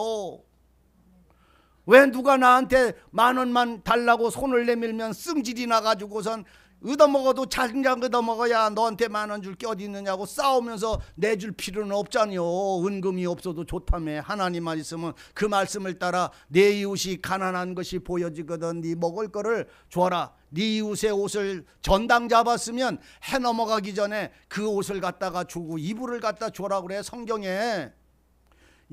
[SPEAKER 1] 왜 누가 나한테 10,000원만 달라고 손을 내밀면 승질이 나가지고선 얻어먹어도 자장장 얻어먹어야 너한테 10,000원 줄 게 어디 있느냐고 싸우면서 내줄 필요는 없잖요. 은금이 없어도 좋다며. 하나님만 있으면 그 말씀을 따라 내 이웃이 가난한 것이 보여지거든 네 먹을 거를 줘라. 네 이웃의 옷을 전당 잡았으면 해 넘어가기 전에 그 옷을 갖다가 주고 이불을 갖다 줘라 그래 성경에.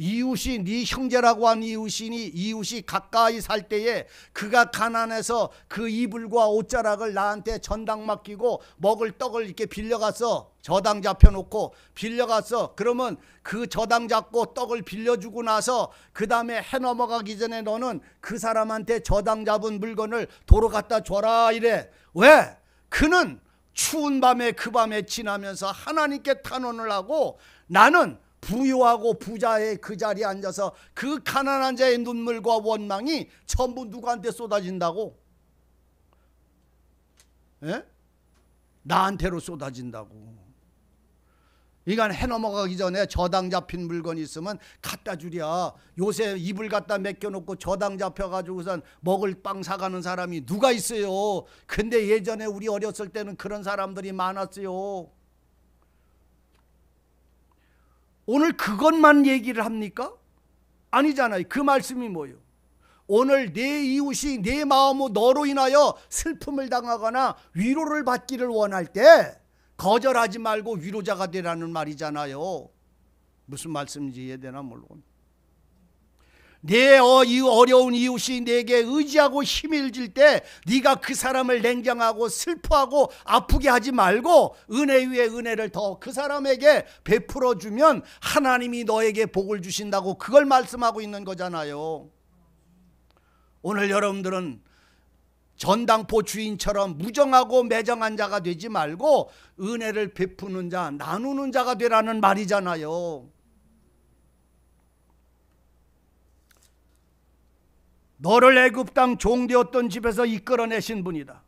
[SPEAKER 1] 이웃이 네 형제라고 한 이웃이 가까이 살 때에 그가 가난해서 그 이불과 옷자락을 나한테 전당 맡기고 먹을 떡을 이렇게 빌려갔어. 저당 잡혀놓고 빌려갔어. 그러면 그 저당 잡고 떡을 빌려주고 나서 그 다음에 해 넘어가기 전에 너는 그 사람한테 저당 잡은 물건을 도로 갖다 줘라 이래. 왜? 그는 추운 밤에 그 밤에 지나면서 하나님께 탄원을 하고 나는 부유하고 부자의 그 자리에 앉아서 그 가난한 자의 눈물과 원망이 전부 누구한테 쏟아진다고? 예? 나한테로 쏟아진다고. 이건 해 넘어가기 전에 저당 잡힌 물건이 있으면 갖다 주랴. 요새 이불 갖다 맡겨놓고 저당 잡혀가지고선 먹을 빵 사가는 사람이 누가 있어요? 근데 예전에 우리 어렸을 때는 그런 사람들이 많았어요. 오늘 그것만 얘기를 합니까? 아니잖아요. 그 말씀이 뭐예요? 오늘 내 이웃이 내 마음으로 너로 인하여 슬픔을 당하거나 위로를 받기를 원할 때 거절하지 말고 위로자가 되라는 말이잖아요. 무슨 말씀인지 이해되나 모르겠네. 내 어려운 이웃이 내게 의지하고 힘을 질 때 네가 그 사람을 냉정하고 슬퍼하고 아프게 하지 말고 은혜 위에 은혜를 더 그 사람에게 베풀어 주면 하나님이 너에게 복을 주신다고 그걸 말씀하고 있는 거잖아요. 오늘 여러분들은 전당포 주인처럼 무정하고 매정한 자가 되지 말고 은혜를 베푸는 자, 나누는 자가 되라는 말이잖아요. 너를 애굽 땅 종되었던 집에서 이끌어내신 분이다.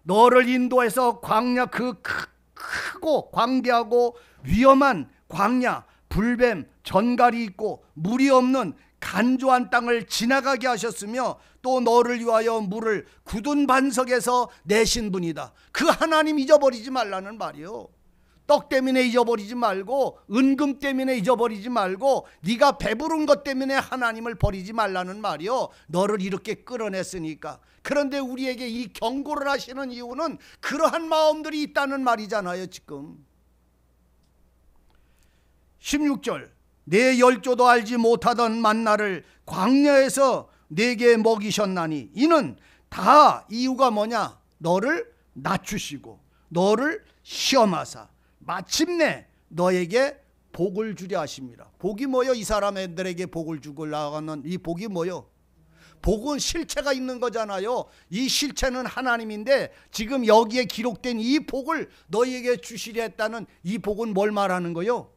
[SPEAKER 1] 너를 인도해서 광야 그 크고 광대하고 위험한 광야, 불뱀, 전갈이 있고 물이 없는 간조한 땅을 지나가게 하셨으며 또 너를 위하여 물을 굳은 반석에서 내신 분이다. 그 하나님 잊어버리지 말라는 말이요. 떡 때문에 잊어버리지 말고 은금 때문에 잊어버리지 말고 네가 배부른 것 때문에 하나님을 버리지 말라는 말이요. 너를 이렇게 끌어냈으니까. 그런데 우리에게 이 경고를 하시는 이유는 그러한 마음들이 있다는 말이잖아요. 지금 16절 내 열조도 알지 못하던 만나를 광야에서 내게 먹이셨나니 이는 다 이유가 뭐냐? 너를 낮추시고 너를 시험하사 마침내 너에게 복을 주려 하십니다. 복이 뭐요? 이 사람들에게 복을 주고 나가는 이 복이 뭐요? 복은 실체가 있는 거잖아요. 이 실체는 하나님인데 지금 여기에 기록된 이 복을 너희에게 주시려 했다는 이 복은 뭘 말하는 거요?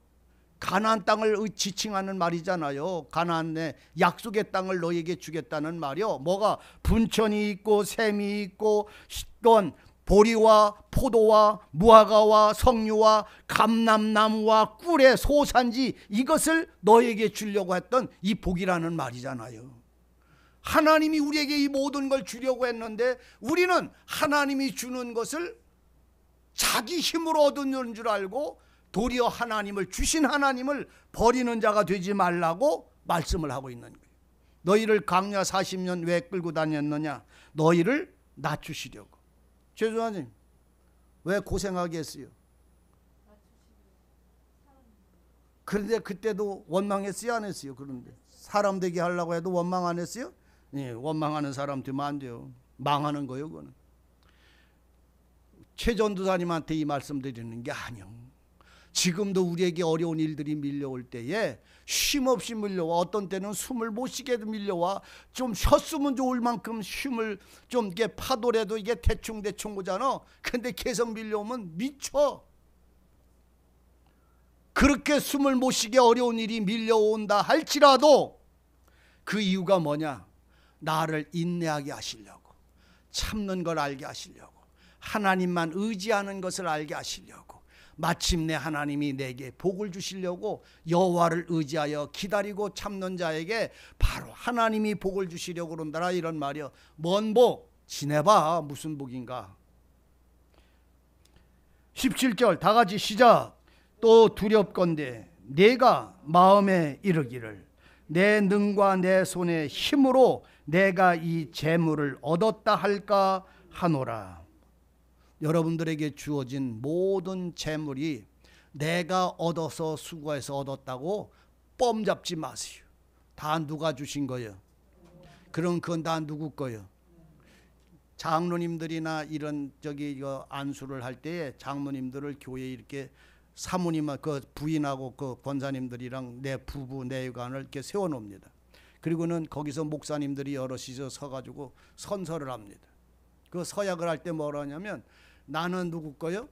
[SPEAKER 1] 가나안 땅을 지칭하는 말이잖아요. 가나안의 약속의 땅을 너희에게 주겠다는 말이요. 뭐가 분천이 있고 샘이 있고 씻건 보리와 포도와 무화과와 석류와 감람나무와 꿀의 소산지, 이것을 너에게 주려고 했던 이 복이라는 말이잖아요. 하나님이 우리에게 이 모든 걸 주려고 했는데 우리는 하나님이 주는 것을 자기 힘으로 얻는 줄 알고 도리어 하나님을, 주신 하나님을 버리는 자가 되지 말라고 말씀을 하고 있는 거예요. 너희를 광야 40년 왜 끌고 다녔느냐? 너희를 낮추시려고. 죄송하님, 왜 고생하게 했어요? 그런데 그때도 원망했어요, 안 했어요? 그런데 사람 되게 하려고 해도 원망 안 했어요? 예, 원망하는 사람 되면 안 돼요. 망하는 거예요, 그거는. 최전도사님한테 이 말씀 드리는 게 아니요. 지금도 우리에게 어려운 일들이 밀려올 때에 쉼없이 밀려와, 어떤 때는 숨을 못 쉬게 밀려와, 좀 쉬었으면 좋을 만큼 쉼을 좀 이게 파도라도 이게 대충 오잖아. 근데 계속 밀려오면 미쳐. 그렇게 숨을 못 쉬게 어려운 일이 밀려온다 할지라도 그 이유가 뭐냐? 나를 인내하게 하시려고, 참는 걸 알게 하시려고, 하나님만 의지하는 것을 알게 하시려고, 마침내 하나님이 내게 복을 주시려고 여호와를 의지하여 기다리고 참는 자에게 바로 하나님이 복을 주시려고 그런다라, 이런 말이요. 뭔 복? 지내봐. 무슨 복인가? 17절 다 같이 시작. 또 두렵건대 내가 마음에 이르기를 내 능과 내 손의 힘으로 내가 이 재물을 얻었다 할까 하노라. 여러분들에게 주어진 모든 재물이 내가 얻어서 수고해서 얻었다고 뻥 잡지 마세요. 다 누가 주신 거예요? 그럼 그건 다 누구 거예요? 장로님들이나 이런 안수를 할 때에 장로님들을 교회에 이렇게 사모님, 그 부인하고 그 권사님들이랑 내 부부 내관을 이렇게 세워놓습니다. 그리고는 거기서 목사님들이 여럿이서 서가지고 선서를 합니다. 그 서약을 할 때 뭐라 하냐면, 나는 누구 거요?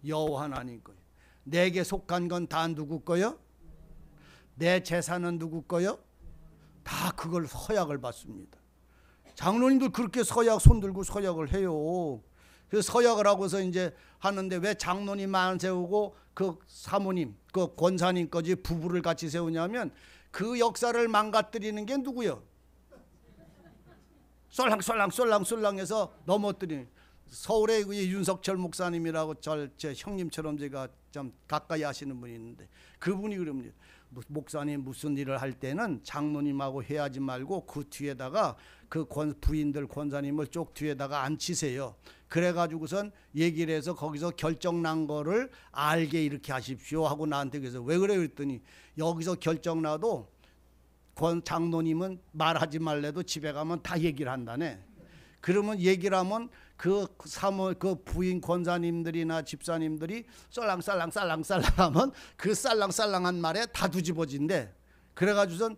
[SPEAKER 1] 여호와 하나님 거요. 내게 속한 건 다 누구 거요? 내 재산은 누구 거요? 다 그걸 서약을 받습니다. 장로님들 그렇게 손 들고 서약을 해요. 그 서약을 하고서 이제 하는데, 왜 장로님만 세우고 그 사모님, 그 권사님까지 부부를 같이 세우냐면, 그 역사를 망가뜨리는 게 누구요? 쏠랑쏠랑해서 넘어뜨리는. 서울의 윤석철 목사님이라고 제 형님처럼 제가 좀 가까이 하시는 분이 있는데, 그분이 그럽니다. 목사님 무슨 일을 할 때는 장로님하고 해야지 말고 그 뒤에다가 그 부인들 권사님을 쪽 뒤에다가 앉히세요. 그래가지고선 얘기를 해서 거기서 결정 난 거를 알게 이렇게 하십시오 하고 나한테. 그래서 왜 그래 그랬더니, 여기서 결정 나도 장로님은 말하지 말래도 집에 가면 다 얘기를 한다네. 그러면 얘기를 하면 그 부인 권사님들이나 집사님들이 썰랑썰랑 하면 그 쌀랑쌀랑한 말에 다 뒤집어진대. 그래가지고선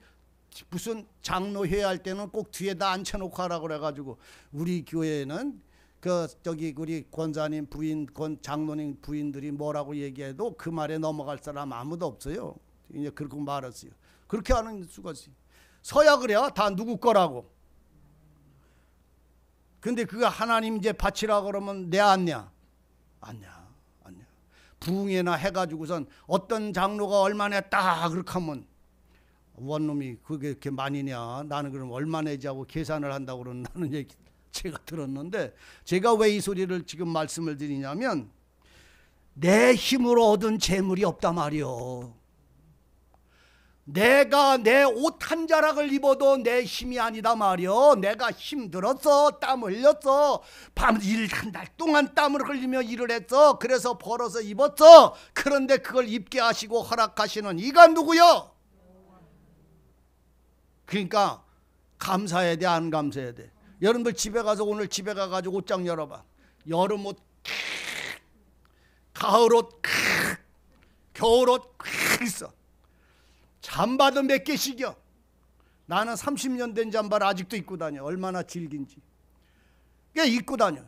[SPEAKER 1] 무슨 장로회 할 때는 꼭 뒤에다 앉혀놓고 하라고 그래가지고, 우리 교회는 우리 권사님 부인, 장로님 부인들이 뭐라고 얘기해도 그 말에 넘어갈 사람 아무도 없어요. 이제 그렇게 말했어요. 그렇게 하는 수가 있어요. 서약을 해야 다 누구 거라고. 근데 그거 하나님 이제 바치라 그러면 내 안냐? 안냐. 부흥회나 해가지고선 어떤 장로가 얼마나 했다 그렇게 하면, 원놈이 그게 이렇게 많이냐, 나는 그럼 얼마 내지 하고 계산을 한다고 그런다는 얘기 제가 들었는데, 제가 왜 이 소리를 지금 말씀을 드리냐면, 내 힘으로 얻은 재물이 없단 말이요. 내가 내 옷 한 자락을 입어도 내 힘이 아니다 말이요. 내가 힘들었어, 땀 흘렸어, 밤 일 한 달 동안 땀을 흘리며 일을 했어. 그래서 벌어서 입었어. 그런데 그걸 입게 하시고 허락하시는 이가 누구요? 그러니까 감사해야 돼, 안 감사해야 돼? 여러분들 집에 가서, 오늘 집에 가가지고 옷장 열어봐. 여름 옷, 가을 옷, 겨울 옷 있어. 잠바도 몇 개씩이요. 나는 30년 된 잠바를 아직도 입고 다녀. 얼마나 질긴지. 그냥 입고 다녀.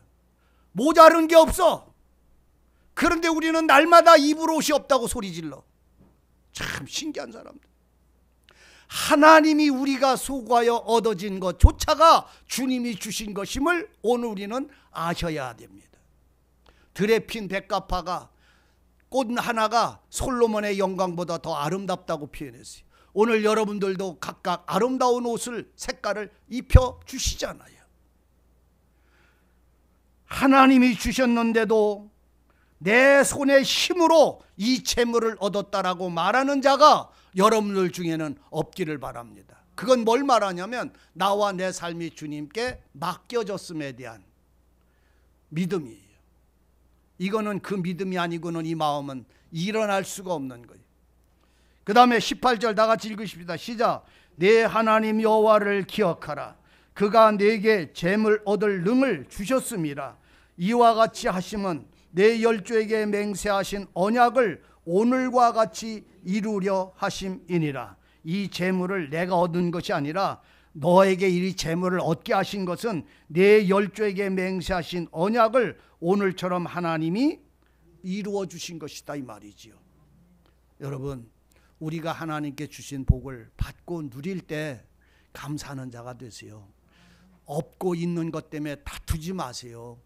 [SPEAKER 1] 모자른 게 없어. 그런데 우리는 날마다 입을 옷이 없다고 소리 질러. 참 신기한 사람들. 하나님이 우리가 수고하여 얻어진 것조차가 주님이 주신 것임을 오늘 우리는 아셔야 됩니다. 들에 핀 백합화가 꽃 하나가 솔로몬의 영광보다 더 아름답다고 표현했어요. 오늘 여러분들도 각각 아름다운 옷을 색깔을 입혀 주시잖아요. 하나님이 주셨는데도 내 손의 힘으로 이 재물을 얻었다라고 말하는 자가 여러분들 중에는 없기를 바랍니다. 그건 뭘 말하냐면 나와 내 삶이 주님께 맡겨졌음에 대한 믿음이에요. 이거는 그 믿음이 아니고는 이 마음은 일어날 수가 없는 거예요. 그 다음에 18절 다 같이 읽으십시다. 시작. 내 하나님 여호와를 기억하라. 그가 내게 재물 얻을 능을 주셨음이라. 이와 같이 하심은 내 열조에게 맹세하신 언약을 오늘과 같이 이루려 하심이니라. 이 재물을 내가 얻은 것이 아니라 너에게 이 재물을 얻게 하신 것은 내 열조에게 맹세하신 언약을 오늘처럼 하나님이 이루어 주신 것이다 이 말이지요. 여러분, 우리가 하나님께 주신 복을 받고 누릴 때 감사하는 자가 되세요. 없고 있는 것 때문에 다투지 마세요.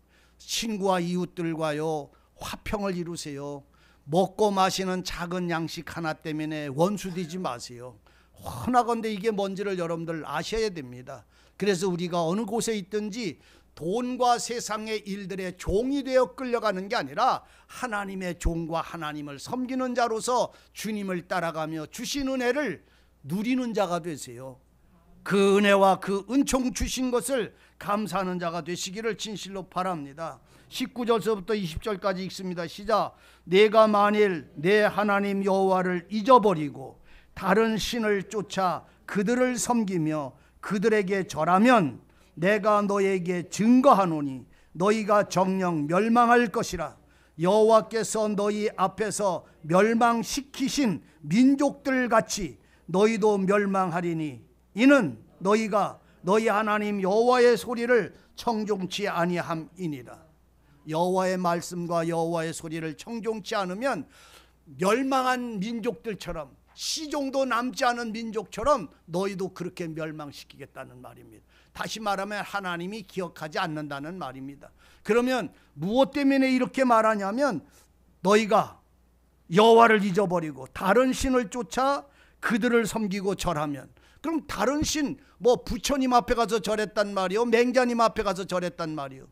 [SPEAKER 1] 친구와 이웃들과요 화평을 이루세요. 먹고 마시는 작은 양식 하나 때문에 원수되지 마세요. 허나건대 이게 뭔지를 여러분들 아셔야 됩니다. 그래서 우리가 어느 곳에 있든지 돈과 세상의 일들의 종이 되어 끌려가는 게 아니라 하나님의 종과 하나님을 섬기는 자로서 주님을 따라가며 주신 은혜를 누리는 자가 되세요. 그 은혜와 그 은총 주신 것을 감사하는 자가 되시기를 진실로 바랍니다. 19절서부터 20절까지 읽습니다. 시작. 내가 만일 내 하나님 여호와를 잊어버리고 다른 신을 쫓아 그들을 섬기며 그들에게 절하면 내가 너에게 증거하노니 너희가 정녕 멸망할 것이라. 여호와께서 너희 앞에서 멸망시키신 민족들 같이 너희도 멸망하리니 이는 너희가 너희 하나님 여호와의 소리를 청종치 아니함이니라. 여호와의 말씀과 여호와의 소리를 청종치 않으면 멸망한 민족들처럼 시종도 남지 않은 민족처럼 너희도 그렇게 멸망시키겠다는 말입니다. 다시 말하면 하나님이 기억하지 않는다는 말입니다. 그러면 무엇 때문에 이렇게 말하냐면 너희가 여호와를 잊어버리고 다른 신을 쫓아 그들을 섬기고 절하면, 그럼 다른 신 뭐 부처님 앞에 가서 절했단 말이요, 맹자님 앞에 가서 절했단 말이요,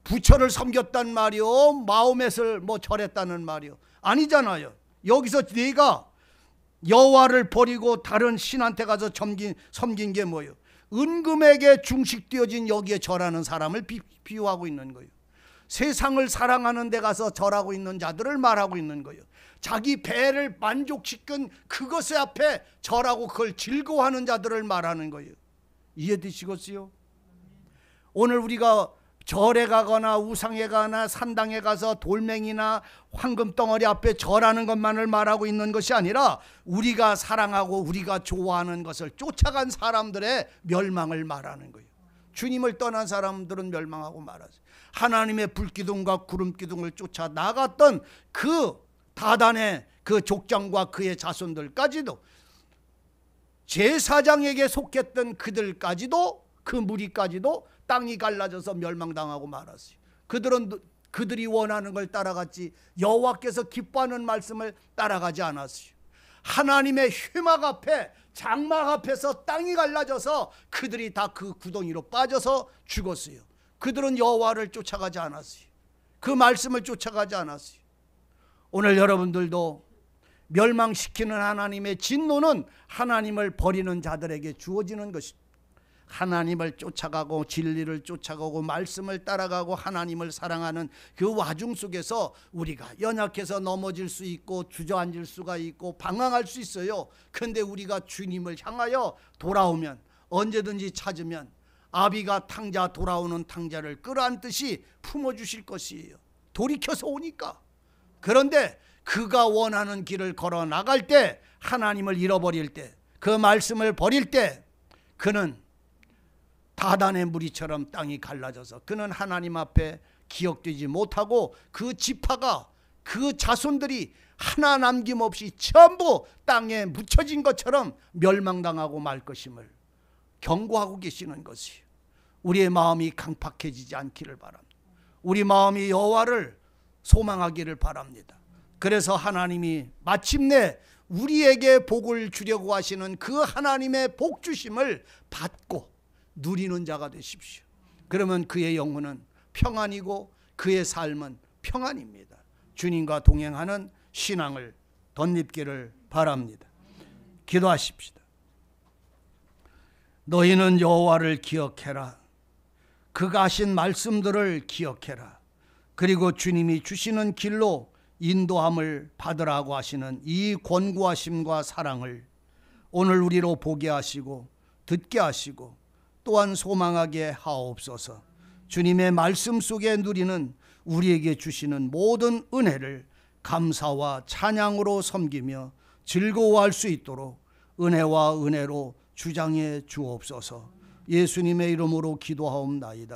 [SPEAKER 1] 부처를 섬겼단 말이요, 마호멧을 뭐 절했다는 말이요, 아니잖아요. 여기서 네가 여호와를 버리고 다른 신한테 가서 섬긴 게 뭐예요? 은금에게 중식되어진 여기에 절하는 사람을 비유하고 있는 거예요. 세상을 사랑하는 데 가서 절하고 있는 자들을 말하고 있는 거예요. 자기 배를 만족시킨 그것의 앞에 절하고 그걸 즐거워하는 자들을 말하는 거예요. 이해되시겠어요? 오늘 우리가 절에 가거나 우상에 가거나 산당에 가서 돌멩이나 황금덩어리 앞에 절하는 것만을 말하고 있는 것이 아니라 우리가 사랑하고 우리가 좋아하는 것을 쫓아간 사람들의 멸망을 말하는 거예요. 주님을 떠난 사람들은 멸망하고 말하죠. 하나님의 불기둥과 구름기둥을 쫓아 나갔던 그 다단의 그 족장과 그의 자손들까지도, 제사장에게 속했던 그들까지도, 그 무리까지도 땅이 갈라져서 멸망당하고 말았어요. 그들이 원하는 걸 따라갔지 여호와께서 기뻐하는 말씀을 따라가지 않았어요. 하나님의 회막 앞에, 장막 앞에서 땅이 갈라져서 그들이 다 그 구덩이로 빠져서 죽었어요. 그들은 여호와를 쫓아가지 않았어요. 그 말씀을 쫓아가지 않았어요. 오늘 여러분들도 멸망시키는 하나님의 진노는 하나님을 버리는 자들에게 주어지는 것입니다. 하나님을 쫓아가고 진리를 쫓아가고 말씀을 따라가고 하나님을 사랑하는 그 와중 속에서 우리가 연약해서 넘어질 수 있고 주저앉을 수가 있고 방황할 수 있어요. 그런데 우리가 주님을 향하여 돌아오면, 언제든지 찾으면 아비가 탕자 돌아오는 탕자를 끌어안듯이 품어주실 것이에요. 돌이켜서 오니까. 그런데 그가 원하는 길을 걸어 나갈 때, 하나님을 잃어버릴 때, 그 말씀을 버릴 때 그는 다단의 무리처럼 땅이 갈라져서 그는 하나님 앞에 기억되지 못하고 그 지파가 그 자손들이 하나 남김없이 전부 땅에 묻혀진 것처럼 멸망당하고 말 것임을 경고하고 계시는 것이에요. 우리의 마음이 강팍해지지 않기를 바랍니다. 우리 마음이 여호와를 소망하기를 바랍니다. 그래서 하나님이 마침내 우리에게 복을 주려고 하시는 그 하나님의 복 주심을 받고 누리는 자가 되십시오. 그러면 그의 영혼은 평안이고 그의 삶은 평안입니다. 주님과 동행하는 신앙을 덧입기를 바랍니다. 기도하십시다. 너희는 여호와를 기억해라. 그가 하신 말씀들을 기억해라. 그리고 주님이 주시는 길로 인도함을 받으라고 하시는 이 권고하심과 사랑을 오늘 우리로 보게 하시고 듣게 하시고 또한 소망하게 하옵소서. 주님의 말씀 속에 누리는 우리에게 주시는 모든 은혜를 감사와 찬양으로 섬기며 즐거워할 수 있도록 은혜와 은혜로 주장해 주옵소서. 예수님의 이름으로 기도하옵나이다.